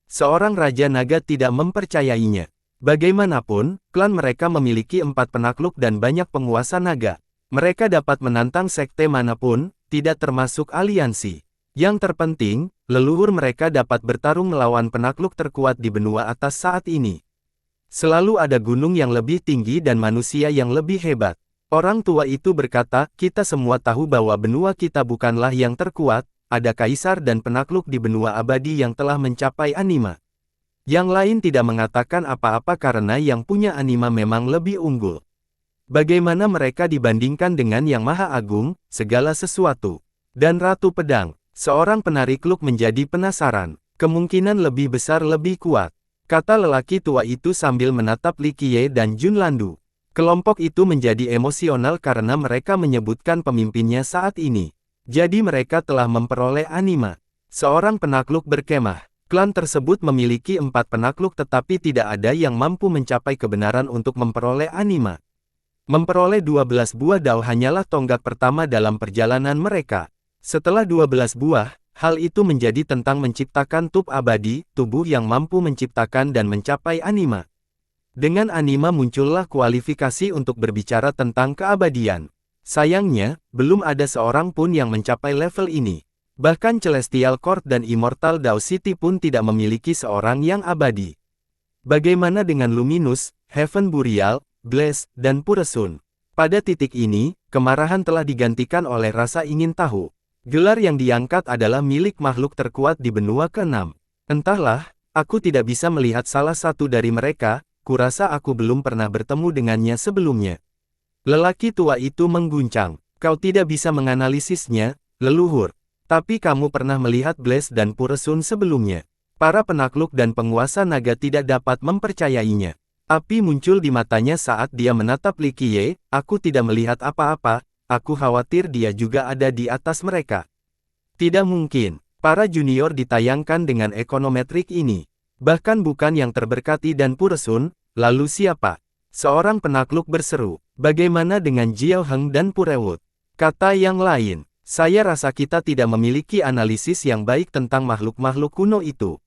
Seorang Raja Naga tidak mempercayainya. Bagaimanapun, klan mereka memiliki 4 penakluk dan banyak penguasa naga. Mereka dapat menantang sekte manapun, tidak termasuk aliansi. Yang terpenting, leluhur mereka dapat bertarung melawan penakluk terkuat di benua atas saat ini. Selalu ada gunung yang lebih tinggi dan manusia yang lebih hebat. Orang tua itu berkata, kita semua tahu bahwa benua kita bukanlah yang terkuat, ada kaisar dan penakluk di benua abadi yang telah mencapai anima. Yang lain tidak mengatakan apa-apa karena yang punya anima memang lebih unggul. Bagaimana mereka dibandingkan dengan yang maha agung, segala sesuatu. Dan Ratu Pedang. Seorang penarik luk menjadi penasaran. Kemungkinan lebih besar lebih kuat. Kata lelaki tua itu sambil menatap Li Qiye dan Jun Landu. Kelompok itu menjadi emosional karena mereka menyebutkan pemimpinnya saat ini. Jadi mereka telah memperoleh anima. Seorang penakluk berkemah. Klan tersebut memiliki 4 penakluk tetapi tidak ada yang mampu mencapai kebenaran untuk memperoleh anima. Memperoleh 12 buah Dao hanyalah tonggak pertama dalam perjalanan mereka. Setelah 12 buah, hal itu menjadi tentang menciptakan tub abadi, tubuh yang mampu menciptakan dan mencapai anima. Dengan anima muncullah kualifikasi untuk berbicara tentang keabadian. Sayangnya, belum ada seorang pun yang mencapai level ini. Bahkan Celestial Court dan Immortal Dao City pun tidak memiliki seorang yang abadi. Bagaimana dengan Luminous, Heaven Burial, Blaze, dan Puresun? Pada titik ini, kemarahan telah digantikan oleh rasa ingin tahu. Gelar yang diangkat adalah milik makhluk terkuat di benua ke-6. Entahlah, aku tidak bisa melihat salah satu dari mereka, kurasa aku belum pernah bertemu dengannya sebelumnya. Lelaki tua itu mengguncang. Kau tidak bisa menganalisisnya, leluhur. Tapi kamu pernah melihat Blaze dan Puresun sebelumnya. Para penakluk dan penguasa naga tidak dapat mempercayainya. Api muncul di matanya saat dia menatap Li Qiye. Aku tidak melihat apa-apa, aku khawatir dia juga ada di atas mereka. Tidak mungkin, para junior ditayangkan dengan ekonometrik ini. Bahkan bukan yang terberkati dan Puresun, lalu siapa? Seorang penakluk berseru, bagaimana dengan Jiao Heng dan Purewut? Kata yang lain, saya rasa kita tidak memiliki analisis yang baik tentang makhluk-makhluk kuno itu.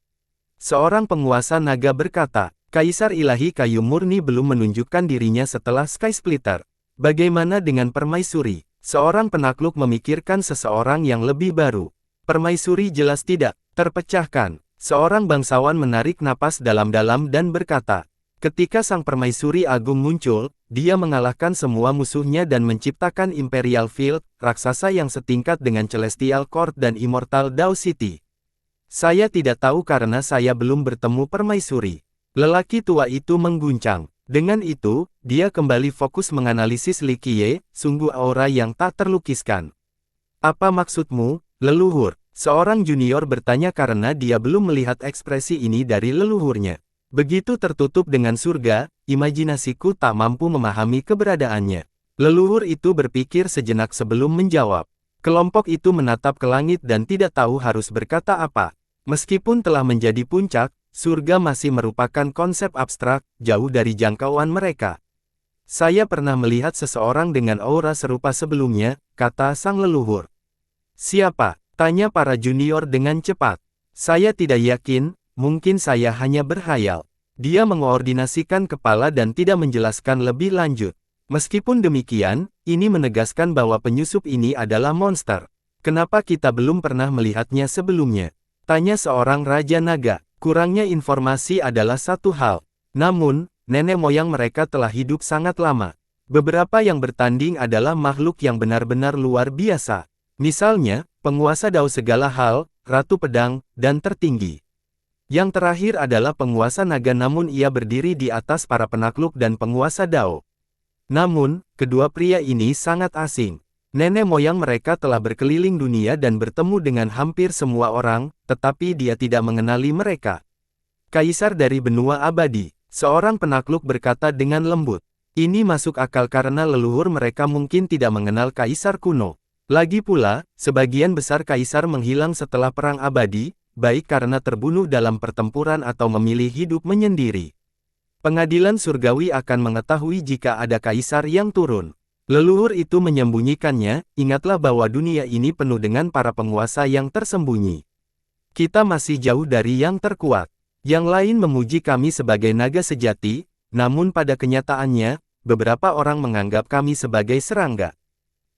Seorang penguasa naga berkata, Kaisar Ilahi Kayu Murni belum menunjukkan dirinya setelah Sky Splitter. Bagaimana dengan Permaisuri? Seorang penakluk memikirkan seseorang yang lebih baru. Permaisuri jelas tidak terpecahkan. Seorang bangsawan menarik napas dalam-dalam dan berkata, ketika Sang Permaisuri Agung muncul, dia mengalahkan semua musuhnya dan menciptakan Imperial Field, raksasa yang setingkat dengan Celestial Court dan Immortal Dao City. Saya tidak tahu karena saya belum bertemu Permaisuri. Lelaki tua itu mengguncang. Dengan itu, dia kembali fokus menganalisis Li Qiye, sungguh aura yang tak terlukiskan. Apa maksudmu, leluhur? Seorang junior bertanya karena dia belum melihat ekspresi ini dari leluhurnya. Begitu tertutup dengan surga, imajinasiku tak mampu memahami keberadaannya. Leluhur itu berpikir sejenak sebelum menjawab. Kelompok itu menatap ke langit dan tidak tahu harus berkata apa. Meskipun telah menjadi puncak, surga masih merupakan konsep abstrak, jauh dari jangkauan mereka. Saya pernah melihat seseorang dengan aura serupa sebelumnya, kata sang leluhur. Siapa? Tanya para junior dengan cepat. Saya tidak yakin, mungkin saya hanya berhayal. Dia mengoordinasikan kepala dan tidak menjelaskan lebih lanjut. Meskipun demikian, ini menegaskan bahwa penyusup ini adalah monster. Kenapa kita belum pernah melihatnya sebelumnya? Tanya seorang Raja Naga. Kurangnya informasi adalah satu hal. Namun, nenek moyang mereka telah hidup sangat lama. Beberapa yang bertanding adalah makhluk yang benar-benar luar biasa. Misalnya, penguasa Dao segala hal, Ratu Pedang, dan tertinggi. Yang terakhir adalah penguasa naga namun ia berdiri di atas para penakluk dan penguasa Dao. Namun, kedua pria ini sangat asing. Nenek moyang mereka telah berkeliling dunia dan bertemu dengan hampir semua orang, tetapi dia tidak mengenali mereka. Kaisar dari benua abadi, seorang penakluk berkata dengan lembut. Ini masuk akal karena leluhur mereka mungkin tidak mengenal kaisar kuno. Lagi pula, sebagian besar kaisar menghilang setelah perang abadi, baik karena terbunuh dalam pertempuran atau memilih hidup menyendiri. Pengadilan surgawi akan mengetahui jika ada kaisar yang turun. Leluhur itu menyembunyikannya, ingatlah bahwa dunia ini penuh dengan para penguasa yang tersembunyi. Kita masih jauh dari yang terkuat. Yang lain memuji kami sebagai naga sejati, namun pada kenyataannya, beberapa orang menganggap kami sebagai serangga.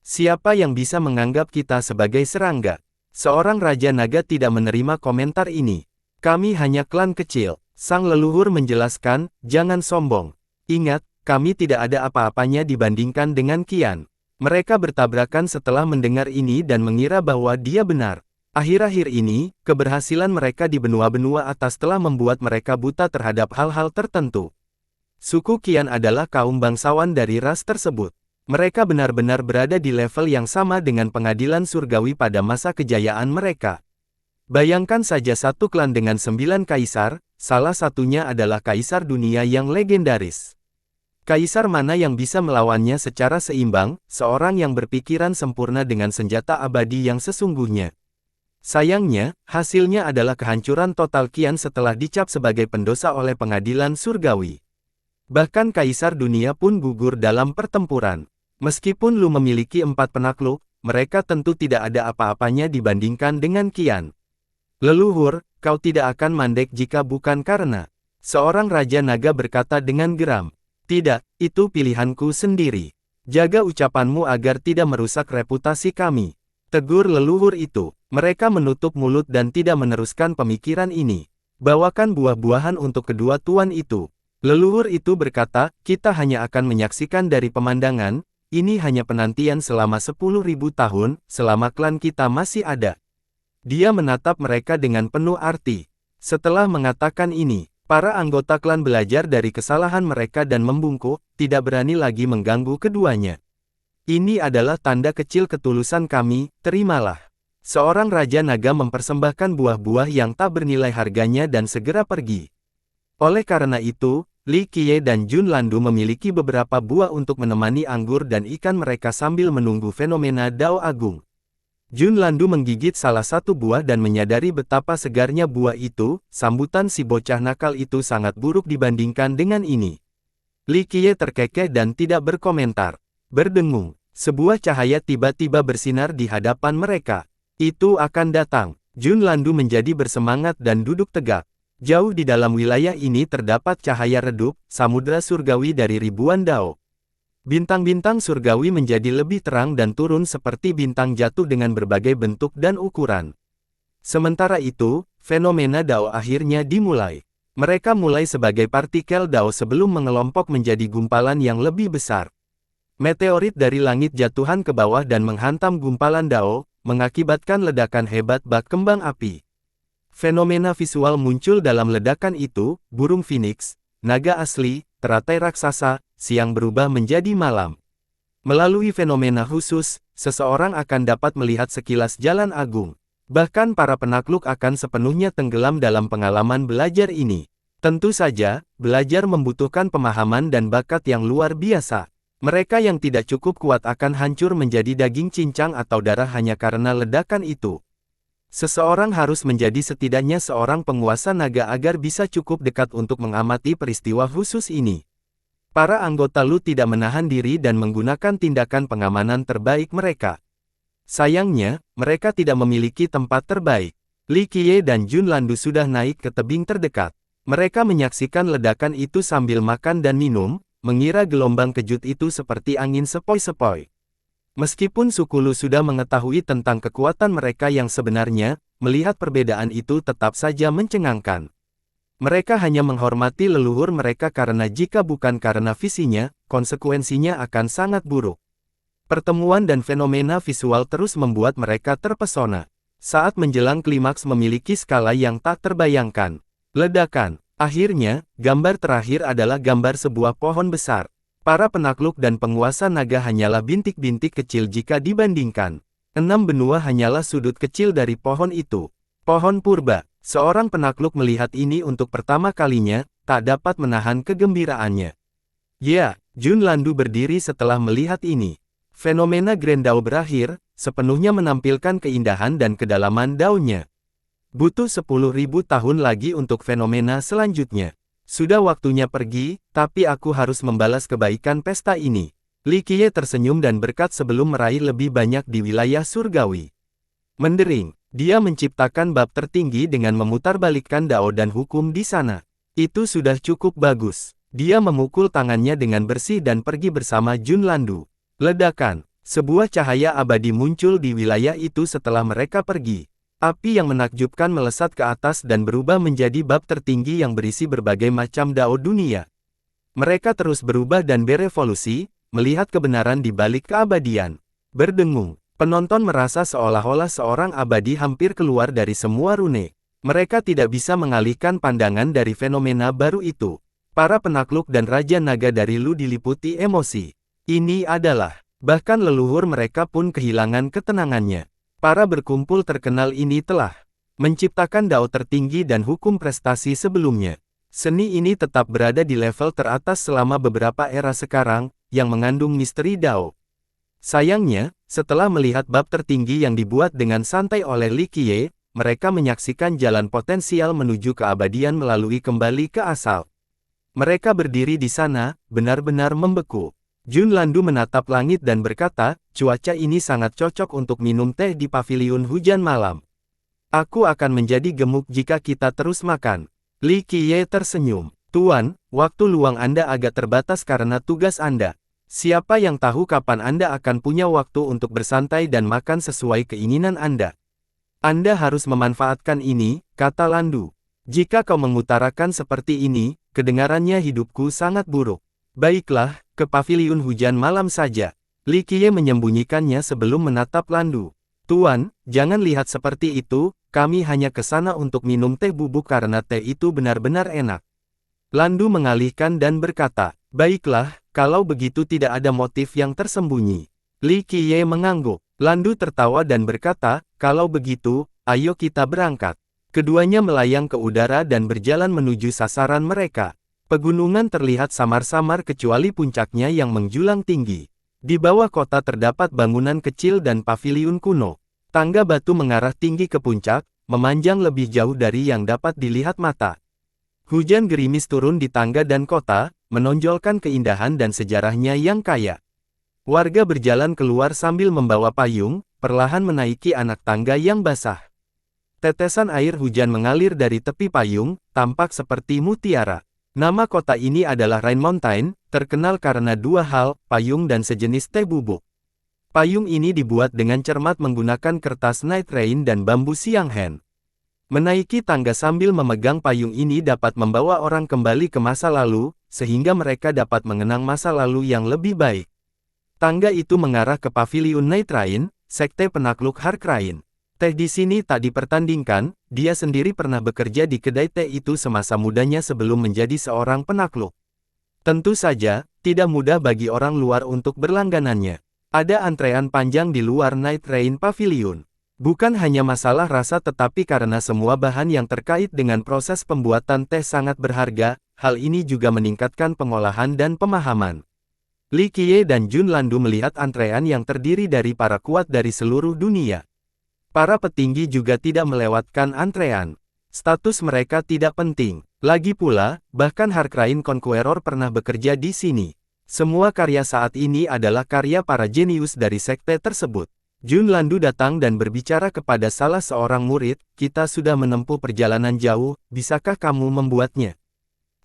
Siapa yang bisa menganggap kita sebagai serangga? Seorang Raja Naga tidak menerima komentar ini. Kami hanya klan kecil. Sang leluhur menjelaskan, jangan sombong. Ingat, kami tidak ada apa-apanya dibandingkan dengan Qian. Mereka bertabrakan setelah mendengar ini dan mengira bahwa dia benar. Akhir-akhir ini, keberhasilan mereka di benua-benua atas telah membuat mereka buta terhadap hal-hal tertentu. Suku Qian adalah kaum bangsawan dari ras tersebut. Mereka benar-benar berada di level yang sama dengan pengadilan surgawi pada masa kejayaan mereka. Bayangkan saja satu klan dengan 9 kaisar, salah satunya adalah kaisar dunia yang legendaris. Kaisar mana yang bisa melawannya secara seimbang, seorang yang berpikiran sempurna dengan senjata abadi yang sesungguhnya. Sayangnya, hasilnya adalah kehancuran total Qian setelah dicap sebagai pendosa oleh pengadilan surgawi. Bahkan Kaisar Dunia pun gugur dalam pertempuran. Meskipun Lu memiliki 4 penakluk, mereka tentu tidak ada apa-apanya dibandingkan dengan Qian. Leluhur, kau tidak akan mandek jika bukan karena. Seorang Raja Naga berkata dengan geram. Tidak, itu pilihanku sendiri. Jaga ucapanmu agar tidak merusak reputasi kami. Tegur leluhur itu. Mereka menutup mulut dan tidak meneruskan pemikiran ini. Bawakan buah-buahan untuk kedua tuan itu. Leluhur itu berkata, kita hanya akan menyaksikan dari pemandangan, ini hanya penantian selama 10.000 tahun, selama klan kita masih ada. Dia menatap mereka dengan penuh arti. Setelah mengatakan ini, para anggota klan belajar dari kesalahan mereka dan membungkuk, tidak berani lagi mengganggu keduanya. Ini adalah tanda kecil ketulusan kami, terimalah. Seorang Raja Naga mempersembahkan buah-buah yang tak bernilai harganya dan segera pergi. Oleh karena itu, Li Qiye dan Jun Landu memiliki beberapa buah untuk menemani anggur dan ikan mereka sambil menunggu fenomena Dao Agung. Jun Landu menggigit salah satu buah dan menyadari betapa segarnya buah itu, sambutan si bocah nakal itu sangat buruk dibandingkan dengan ini. Li Qiye terkekeh dan tidak berkomentar. Berdengung, sebuah cahaya tiba-tiba bersinar di hadapan mereka. Itu akan datang. Jun Landu menjadi bersemangat dan duduk tegak. Jauh di dalam wilayah ini terdapat cahaya redup, samudera surgawi dari ribuan dao. Bintang-bintang surgawi menjadi lebih terang dan turun seperti bintang jatuh dengan berbagai bentuk dan ukuran. Sementara itu, fenomena dao akhirnya dimulai. Mereka mulai sebagai partikel dao sebelum mengelompok menjadi gumpalan yang lebih besar. Meteorit dari langit jatuhan ke bawah dan menghantam gumpalan dao, mengakibatkan ledakan hebat bak kembang api. Fenomena visual muncul dalam ledakan itu, burung phoenix, naga asli, teratai raksasa, siang berubah menjadi malam. Melalui fenomena khusus, seseorang akan dapat melihat sekilas jalan agung. Bahkan para penakluk akan sepenuhnya tenggelam dalam pengalaman belajar ini. Tentu saja, belajar membutuhkan pemahaman dan bakat yang luar biasa. Mereka yang tidak cukup kuat akan hancur menjadi daging cincang atau darah hanya karena ledakan itu. Seseorang harus menjadi setidaknya seorang penguasa naga agar bisa cukup dekat untuk mengamati peristiwa khusus ini. Para anggota Lu tidak menahan diri dan menggunakan tindakan pengamanan terbaik mereka. Sayangnya, mereka tidak memiliki tempat terbaik. Li Qiye dan Jun Landu sudah naik ke tebing terdekat. Mereka menyaksikan ledakan itu sambil makan dan minum, mengira gelombang kejut itu seperti angin sepoi-sepoi. Meskipun suku Lu sudah mengetahui tentang kekuatan mereka yang sebenarnya, melihat perbedaan itu tetap saja mencengangkan. Mereka hanya menghormati leluhur mereka karena jika bukan karena visinya, konsekuensinya akan sangat buruk. Pertemuan dan fenomena visual terus membuat mereka terpesona. Saat menjelang klimaks memiliki skala yang tak terbayangkan. Ledakan. Akhirnya, gambar terakhir adalah gambar sebuah pohon besar. Para penakluk dan penguasa naga hanyalah bintik-bintik kecil jika dibandingkan. 6 benua hanyalah sudut kecil dari pohon itu. Pohon purba. Seorang penakluk melihat ini untuk pertama kalinya, tak dapat menahan kegembiraannya. Ya, Jun Landu berdiri setelah melihat ini. Fenomena Grand Dao berakhir, sepenuhnya menampilkan keindahan dan kedalaman daunnya. Butuh 10.000 tahun lagi untuk fenomena selanjutnya. Sudah waktunya pergi, tapi aku harus membalas kebaikan pesta ini. Li Qiye tersenyum dan berkat sebelum meraih lebih banyak di wilayah surgawi. Mendering, dia menciptakan bab tertinggi dengan memutarbalikkan dao dan hukum di sana. Itu sudah cukup bagus. Dia memukul tangannya dengan bersih dan pergi bersama Jun Landu. Ledakan, sebuah cahaya abadi muncul di wilayah itu setelah mereka pergi. Api yang menakjubkan melesat ke atas dan berubah menjadi bab tertinggi yang berisi berbagai macam dao dunia. Mereka terus berubah dan berevolusi, melihat kebenaran di balik keabadian. Berdengung, penonton merasa seolah-olah seorang abadi hampir keluar dari semua rune. Mereka tidak bisa mengalihkan pandangan dari fenomena baru itu. Para penakluk dan Raja Naga dari Lu diliputi emosi. Ini adalah, bahkan leluhur mereka pun kehilangan ketenangannya. Para berkumpul terkenal ini telah menciptakan dao tertinggi dan hukum prestasi sebelumnya. Seni ini tetap berada di level teratas selama beberapa era sekarang, yang mengandung misteri dao. Sayangnya, setelah melihat bab tertinggi yang dibuat dengan santai oleh Li Qiye, mereka menyaksikan jalan potensial menuju keabadian melalui kembali ke asal. Mereka berdiri di sana, benar-benar membeku. Jun Landu menatap langit dan berkata, cuaca ini sangat cocok untuk minum teh di paviliun hujan malam. Aku akan menjadi gemuk jika kita terus makan. Li Qiye tersenyum. Tuan, waktu luang Anda agak terbatas karena tugas Anda. Siapa yang tahu kapan Anda akan punya waktu untuk bersantai dan makan sesuai keinginan Anda. Anda harus memanfaatkan ini, kata Landu. Jika kau mengutarakan seperti ini, kedengarannya hidupku sangat buruk. Baiklah, ke paviliun hujan malam saja. Li Qiye menyembunyikannya sebelum menatap Landu. Tuan, jangan lihat seperti itu, kami hanya ke sana untuk minum teh bubuk karena teh itu benar-benar enak. Landu mengalihkan dan berkata, baiklah, kalau begitu tidak ada motif yang tersembunyi. Li Qiye mengangguk. Landu tertawa dan berkata, kalau begitu, ayo kita berangkat. Keduanya melayang ke udara dan berjalan menuju sasaran mereka. Pegunungan terlihat samar-samar kecuali puncaknya yang menjulang tinggi. Di bawah kota terdapat bangunan kecil dan paviliun kuno. Tangga batu mengarah tinggi ke puncak, memanjang lebih jauh dari yang dapat dilihat mata. Hujan gerimis turun di tangga dan kota, menonjolkan keindahan dan sejarahnya yang kaya. Warga berjalan keluar sambil membawa payung, perlahan menaiki anak tangga yang basah. Tetesan air hujan mengalir dari tepi payung, tampak seperti mutiara. Nama kota ini adalah Rain Mountain, terkenal karena dua hal, payung dan sejenis teh bubuk. Payung ini dibuat dengan cermat menggunakan kertas Night Rain dan bambu Xianghen. Menaiki tangga sambil memegang payung ini dapat membawa orang kembali ke masa lalu, sehingga mereka dapat mengenang masa lalu yang lebih baik. Tangga itu mengarah ke paviliun Night Rain, sekte penakluk Harkrain. Teh di sini tak dipertandingkan, dia sendiri pernah bekerja di kedai teh itu semasa mudanya sebelum menjadi seorang penakluk. Tentu saja, tidak mudah bagi orang luar untuk berlangganannya. Ada antrean panjang di luar Night Rain Pavilion. Bukan hanya masalah rasa tetapi karena semua bahan yang terkait dengan proses pembuatan teh sangat berharga, hal ini juga meningkatkan pengolahan dan pemahaman. Li Qiye dan Jun Landu melihat antrean yang terdiri dari para kuat dari seluruh dunia. Para petinggi juga tidak melewatkan antrean. Status mereka tidak penting. Lagi pula, bahkan Harkrain Conqueror pernah bekerja di sini. Semua karya saat ini adalah karya para jenius dari sekte tersebut. Jun Landu datang dan berbicara kepada salah seorang murid, kita sudah menempuh perjalanan jauh, bisakah kamu membuatnya?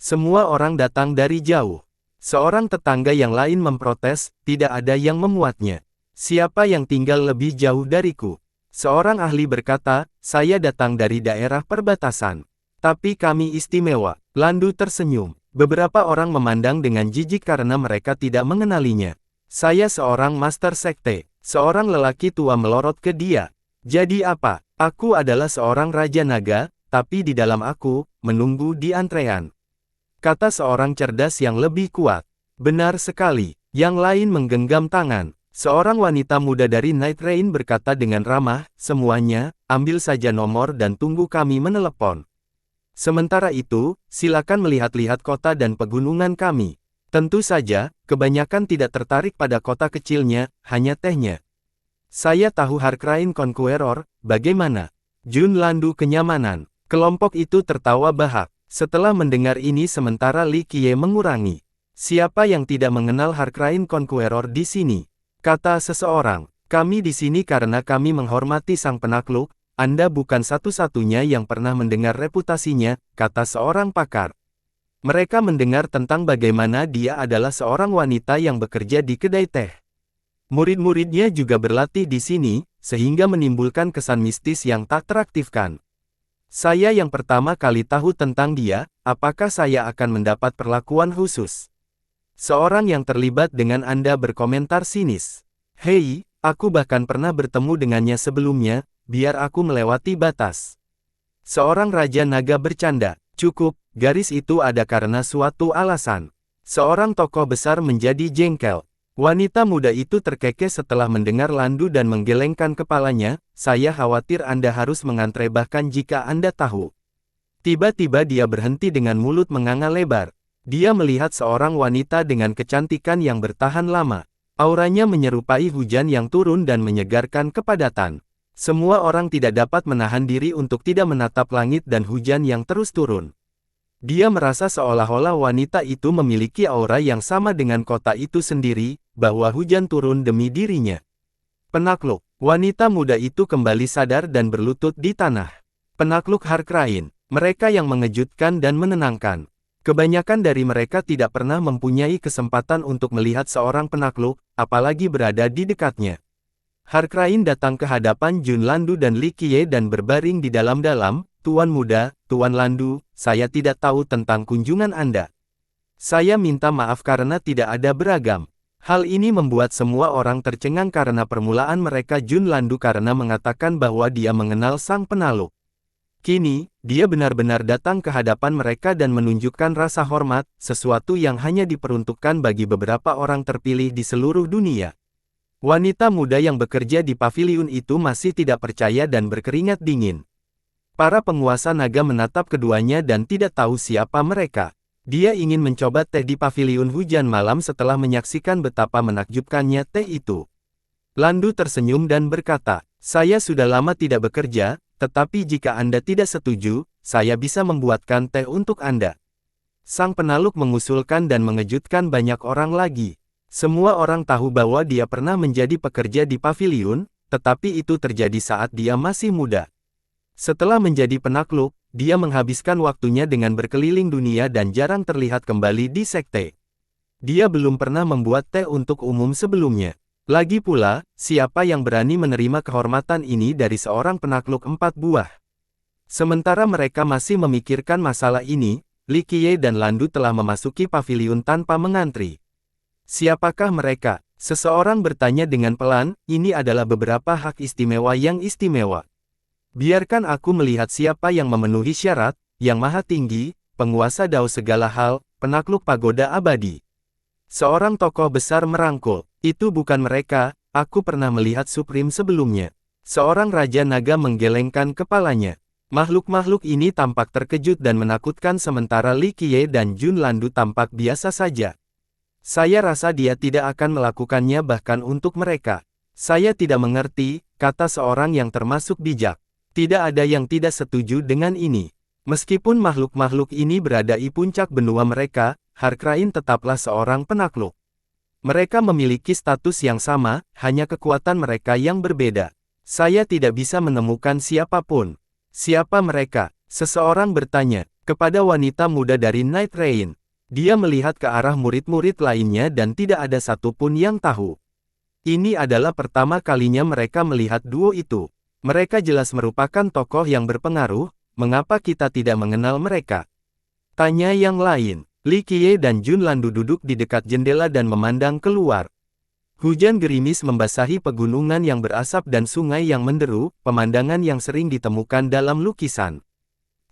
Semua orang datang dari jauh. Seorang tetangga yang lain memprotes, tidak ada yang memuatnya. Siapa yang tinggal lebih jauh dariku? Seorang ahli berkata, saya datang dari daerah perbatasan. Tapi kami istimewa. Landu tersenyum. Beberapa orang memandang dengan jijik karena mereka tidak mengenalinya. Saya seorang master sekte. Seorang lelaki tua melorot ke dia. Jadi apa? Aku adalah seorang raja naga, tapi di dalam aku, menunggu di antrean. Kata seorang cerdas yang lebih kuat. Benar sekali. Yang lain menggenggam tangan. Seorang wanita muda dari Night Rain berkata dengan ramah, semuanya, ambil saja nomor dan tunggu kami menelepon. Sementara itu, silakan melihat-lihat kota dan pegunungan kami. Tentu saja, kebanyakan tidak tertarik pada kota kecilnya, hanya tehnya. Saya tahu Harkrain Conqueror, bagaimana? Jun Landu kenyamanan. Kelompok itu tertawa bahak. Setelah mendengar ini sementara Li Qiye mengurangi. Siapa yang tidak mengenal Harkrain Conqueror di sini? Kata seseorang, kami di sini karena kami menghormati sang penakluk, Anda bukan satu-satunya yang pernah mendengar reputasinya, kata seorang pakar. Mereka mendengar tentang bagaimana dia adalah seorang wanita yang bekerja di kedai teh. Murid-muridnya juga berlatih di sini, sehingga menimbulkan kesan mistis yang tak teraktifkan. Saya yang pertama kali tahu tentang dia, apakah saya akan mendapat perlakuan khusus? Seorang yang terlibat dengan Anda berkomentar sinis. Hei, aku bahkan pernah bertemu dengannya sebelumnya, biar aku melewati batas. Seorang raja naga bercanda, cukup, garis itu ada karena suatu alasan. Seorang tokoh besar menjadi jengkel. Wanita muda itu terkekeh setelah mendengar Landu dan menggelengkan kepalanya, saya khawatir Anda harus mengantre bahkan jika Anda tahu. Tiba-tiba dia berhenti dengan mulut menganga lebar. Dia melihat seorang wanita dengan kecantikan yang bertahan lama. Auranya menyerupai hujan yang turun dan menyegarkan kepadatan. Semua orang tidak dapat menahan diri untuk tidak menatap langit dan hujan yang terus turun. Dia merasa seolah-olah wanita itu memiliki aura yang sama dengan kota itu sendiri, bahwa hujan turun demi dirinya. Penakluk, wanita muda itu kembali sadar dan berlutut di tanah. Penakluk Harkrain, mereka yang mengejutkan dan menenangkan. Kebanyakan dari mereka tidak pernah mempunyai kesempatan untuk melihat seorang penakluk, apalagi berada di dekatnya. Harkrain datang ke hadapan Jun Landu dan Li Qiye dan berbaring di dalam-dalam, "Tuan muda, Tuan Landu, saya tidak tahu tentang kunjungan Anda. Saya minta maaf karena tidak ada beragam." Hal ini membuat semua orang tercengang karena permulaan mereka Jun Landu karena mengatakan bahwa dia mengenal sang penakluk. Kini, dia benar-benar datang ke hadapan mereka dan menunjukkan rasa hormat, sesuatu yang hanya diperuntukkan bagi beberapa orang terpilih di seluruh dunia. Wanita muda yang bekerja di paviliun itu masih tidak percaya dan berkeringat dingin. Para penguasa naga menatap keduanya dan tidak tahu siapa mereka. Dia ingin mencoba teh di paviliun hujan malam setelah menyaksikan betapa menakjubkannya teh itu. Landu tersenyum dan berkata, "Saya sudah lama tidak bekerja, tetapi jika Anda tidak setuju, saya bisa membuatkan teh untuk Anda." Sang penakluk mengusulkan dan mengejutkan banyak orang lagi. Semua orang tahu bahwa dia pernah menjadi pekerja di paviliun, tetapi itu terjadi saat dia masih muda. Setelah menjadi penakluk, dia menghabiskan waktunya dengan berkeliling dunia dan jarang terlihat kembali di sekte. Dia belum pernah membuat teh untuk umum sebelumnya. Lagi pula, siapa yang berani menerima kehormatan ini dari seorang penakluk 4 buah? Sementara mereka masih memikirkan masalah ini, Li Qiye dan Landu telah memasuki paviliun tanpa mengantri. "Siapakah mereka?" Seseorang bertanya dengan pelan, "Ini adalah beberapa hak istimewa yang istimewa. Biarkan aku melihat siapa yang memenuhi syarat, yang maha tinggi, penguasa Dao segala hal, penakluk pagoda abadi." Seorang tokoh besar merangkul, "Itu bukan mereka, aku pernah melihat Supreme sebelumnya." Seorang raja naga menggelengkan kepalanya. Makhluk-makhluk ini tampak terkejut dan menakutkan sementara Li Qiye dan Jun Landu tampak biasa saja. "Saya rasa dia tidak akan melakukannya bahkan untuk mereka." "Saya tidak mengerti," kata seorang yang termasuk bijak. "Tidak ada yang tidak setuju dengan ini. Meskipun makhluk-makhluk ini berada di puncak benua mereka, Harkrain tetaplah seorang penakluk. Mereka memiliki status yang sama, hanya kekuatan mereka yang berbeda. Saya tidak bisa menemukan siapapun." "Siapa mereka?" seseorang bertanya, kepada wanita muda dari Night Rain. Dia melihat ke arah murid-murid lainnya dan tidak ada satupun yang tahu. Ini adalah pertama kalinya mereka melihat duo itu. Mereka jelas merupakan tokoh yang berpengaruh, mengapa kita tidak mengenal mereka? Tanya yang lain. Li Qiye dan Jun Landu duduk di dekat jendela dan memandang keluar. Hujan gerimis membasahi pegunungan yang berasap dan sungai yang menderu, pemandangan yang sering ditemukan dalam lukisan.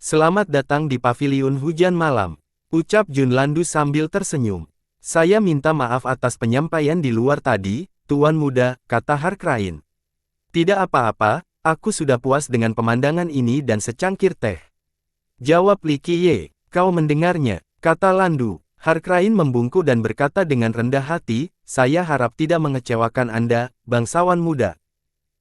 "Selamat datang di paviliun hujan malam," ucap Jun Landu sambil tersenyum. "Saya minta maaf atas penyampaian di luar tadi, Tuan muda," kata Harkrain. "Tidak apa-apa, aku sudah puas dengan pemandangan ini dan secangkir teh," jawab Li Qiye. "Kau mendengarnya," kata Landu. Harkrain membungkuk dan berkata dengan rendah hati, "Saya harap tidak mengecewakan Anda, bangsawan muda.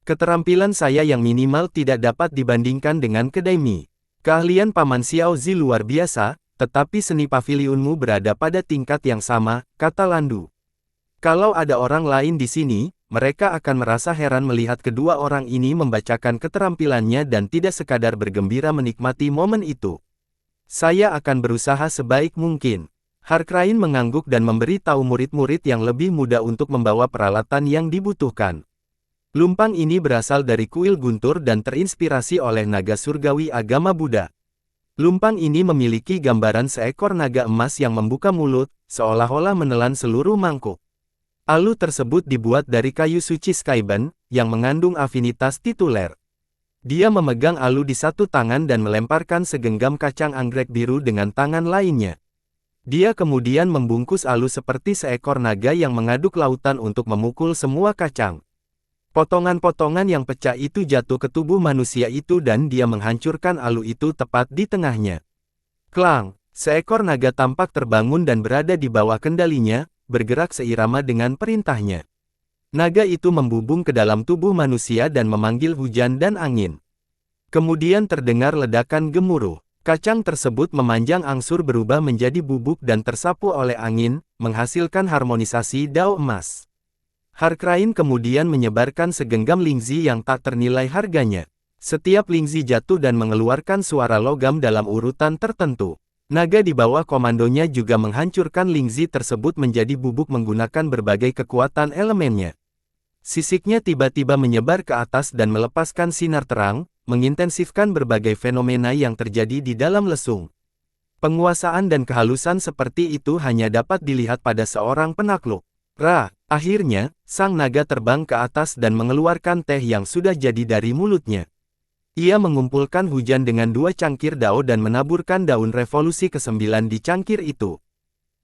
Keterampilan saya yang minimal tidak dapat dibandingkan dengan kedai mie. Keahlian Paman Xiao Zi luar biasa, tetapi seni paviliunmu berada pada tingkat yang sama," kata Landu. "Kalau ada orang lain di sini, mereka akan merasa heran melihat kedua orang ini membacakan keterampilannya dan tidak sekadar bergembira menikmati momen itu. Saya akan berusaha sebaik mungkin." Harkrain mengangguk dan memberi tahu murid-murid yang lebih muda untuk membawa peralatan yang dibutuhkan. Lumpang ini berasal dari kuil guntur dan terinspirasi oleh naga surgawi agama Buddha. Lumpang ini memiliki gambaran seekor naga emas yang membuka mulut, seolah-olah menelan seluruh mangkuk. Alu tersebut dibuat dari kayu suci Skyban, yang mengandung afinitas tituler. Dia memegang alu di satu tangan dan melemparkan segenggam kacang anggrek biru dengan tangan lainnya. Dia kemudian membungkus alu seperti seekor naga yang mengaduk lautan untuk memukul semua kacang. Potongan-potongan yang pecah itu jatuh ke tubuh manusia itu dan dia menghancurkan alu itu tepat di tengahnya. Klang! Seekor naga tampak terbangun dan berada di bawah kendalinya, bergerak seirama dengan perintahnya. Naga itu membubung ke dalam tubuh manusia dan memanggil hujan dan angin. Kemudian terdengar ledakan gemuruh. Kacang tersebut memanjang angsur berubah menjadi bubuk dan tersapu oleh angin, menghasilkan harmonisasi dao emas. Harkrain kemudian menyebarkan segenggam lingzi yang tak ternilai harganya. Setiap lingzi jatuh dan mengeluarkan suara logam dalam urutan tertentu. Naga di bawah komandonya juga menghancurkan lingzi tersebut menjadi bubuk menggunakan berbagai kekuatan elemennya. Sisiknya tiba-tiba menyebar ke atas dan melepaskan sinar terang, mengintensifkan berbagai fenomena yang terjadi di dalam lesung. Penguasaan dan kehalusan seperti itu hanya dapat dilihat pada seorang penakluk. Akhirnya, sang naga terbang ke atas dan mengeluarkan teh yang sudah jadi dari mulutnya. Ia mengumpulkan hujan dengan 2 cangkir dao dan menaburkan daun revolusi ke-9 di cangkir itu.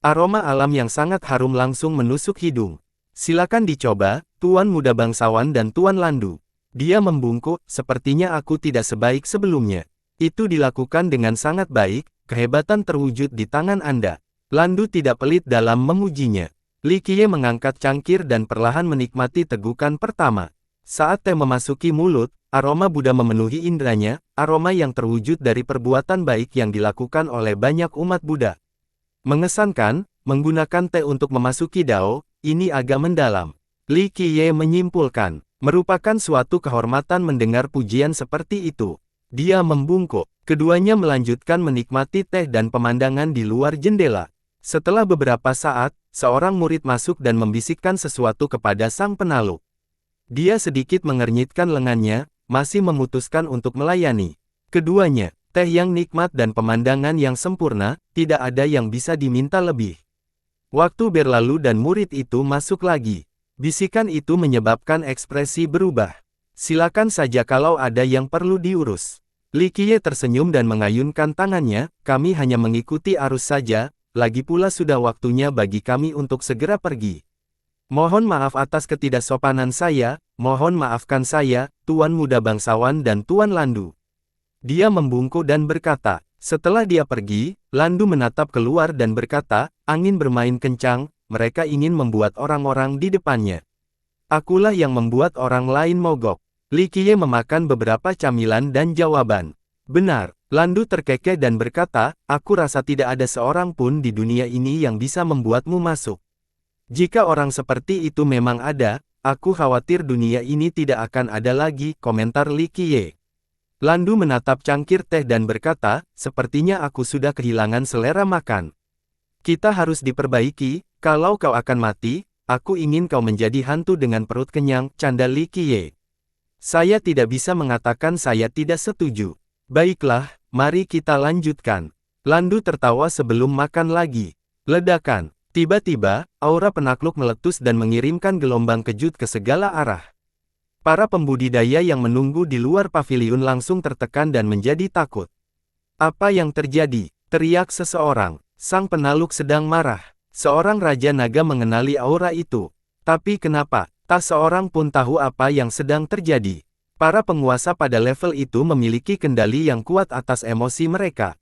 Aroma alam yang sangat harum langsung menusuk hidung. Silakan dicoba, Tuan Muda Bangsawan dan Tuan Landu. Dia membungkuk, sepertinya aku tidak sebaik sebelumnya. Itu dilakukan dengan sangat baik, kehebatan terwujud di tangan Anda. Landu tidak pelit dalam memujinya. Li Qiye mengangkat cangkir dan perlahan menikmati tegukan pertama. Saat teh memasuki mulut, aroma Buddha memenuhi indranya, aroma yang terwujud dari perbuatan baik yang dilakukan oleh banyak umat Buddha. Mengesankan, menggunakan teh untuk memasuki dao, ini agak mendalam. Li Qiye menyimpulkan. Merupakan suatu kehormatan mendengar pujian seperti itu. Dia membungkuk. Keduanya melanjutkan menikmati teh dan pemandangan di luar jendela. Setelah beberapa saat, seorang murid masuk dan membisikkan sesuatu kepada sang penakluk. Dia sedikit mengernyitkan lengannya, masih memutuskan untuk melayani. Keduanya, teh yang nikmat dan pemandangan yang sempurna, tidak ada yang bisa diminta lebih. Waktu berlalu dan murid itu masuk lagi. Bisikan itu menyebabkan ekspresi berubah. Silakan saja kalau ada yang perlu diurus. Li Qiye tersenyum dan mengayunkan tangannya, kami hanya mengikuti arus saja, lagi pula sudah waktunya bagi kami untuk segera pergi. Mohon maaf atas ketidaksopanan saya, mohon maafkan saya, Tuan Muda Bangsawan dan Tuan Landu. Dia membungkuk dan berkata, setelah dia pergi, Landu menatap keluar dan berkata, angin bermain kencang, mereka ingin membuat orang-orang di depannya. Akulah yang membuat orang lain mogok. Li Qiye memakan beberapa camilan dan jawaban. Benar, Landu terkekeh dan berkata, aku rasa tidak ada seorang pun di dunia ini yang bisa membuatmu masuk. Jika orang seperti itu memang ada, aku khawatir dunia ini tidak akan ada lagi, komentar Li Qiye. Landu menatap cangkir teh dan berkata, sepertinya aku sudah kehilangan selera makan. Kita harus diperbaiki, kalau kau akan mati, aku ingin kau menjadi hantu dengan perut kenyang, canda Li Qiye. Saya tidak bisa mengatakan saya tidak setuju. Baiklah, mari kita lanjutkan. Landu tertawa sebelum makan lagi. Ledakan. Tiba-tiba, aura penakluk meletus dan mengirimkan gelombang kejut ke segala arah. Para pembudidaya yang menunggu di luar paviliun langsung tertekan dan menjadi takut. Apa yang terjadi? Teriak seseorang. Sang penakluk sedang marah. Seorang Raja Naga mengenali aura itu. Tapi kenapa? Tak seorang pun tahu apa yang sedang terjadi. Para penguasa pada level itu memiliki kendali yang kuat atas emosi mereka.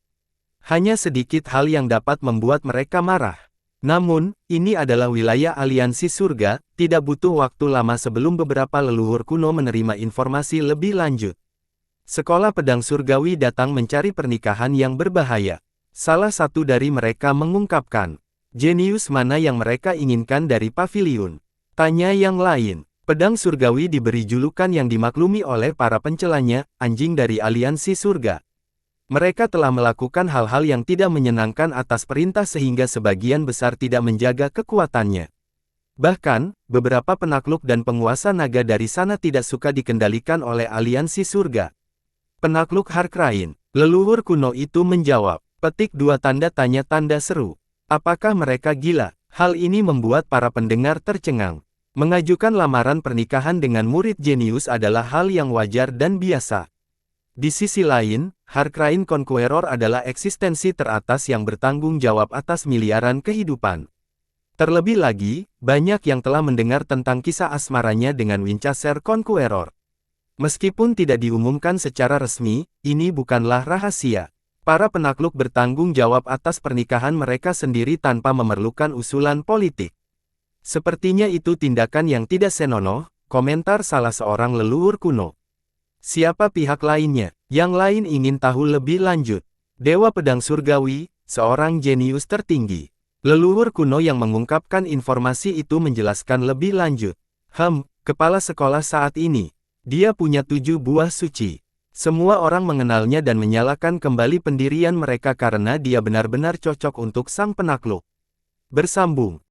Hanya sedikit hal yang dapat membuat mereka marah. Namun, ini adalah wilayah aliansi surga, tidak butuh waktu lama sebelum beberapa leluhur kuno menerima informasi lebih lanjut. Sekolah pedang surgawi datang mencari pernikahan yang berbahaya. Salah satu dari mereka mengungkapkan, jenius mana yang mereka inginkan dari paviliun? Tanya yang lain. Pedang surgawi diberi julukan yang dimaklumi oleh para pencelanya, anjing dari aliansi surga. Mereka telah melakukan hal-hal yang tidak menyenangkan atas perintah sehingga sebagian besar tidak menjaga kekuatannya. Bahkan, beberapa penakluk dan penguasa naga dari sana tidak suka dikendalikan oleh aliansi surga. Penakluk Harkrain, leluhur kuno itu menjawab. Petik 2 tanda tanya tanda seru. Apakah mereka gila? Hal ini membuat para pendengar tercengang. Mengajukan lamaran pernikahan dengan murid jenius adalah hal yang wajar dan biasa. Di sisi lain, Harkrain Conqueror adalah eksistensi teratas yang bertanggung jawab atas miliaran kehidupan. Terlebih lagi, banyak yang telah mendengar tentang kisah asmaranya dengan Winchester Conqueror. Meskipun tidak diumumkan secara resmi, ini bukanlah rahasia. Para penakluk bertanggung jawab atas pernikahan mereka sendiri tanpa memerlukan usulan politik. Sepertinya itu tindakan yang tidak senonoh, komentar salah seorang leluhur kuno. Siapa pihak lainnya? Yang lain ingin tahu lebih lanjut. Dewa Pedang Surgawi, seorang jenius tertinggi. Leluhur kuno yang mengungkapkan informasi itu menjelaskan lebih lanjut. Kepala sekolah saat ini. Dia punya 7 buah suci. Semua orang mengenalnya dan menyalakan kembali pendirian mereka karena dia benar-benar cocok untuk sang penakluk. Bersambung.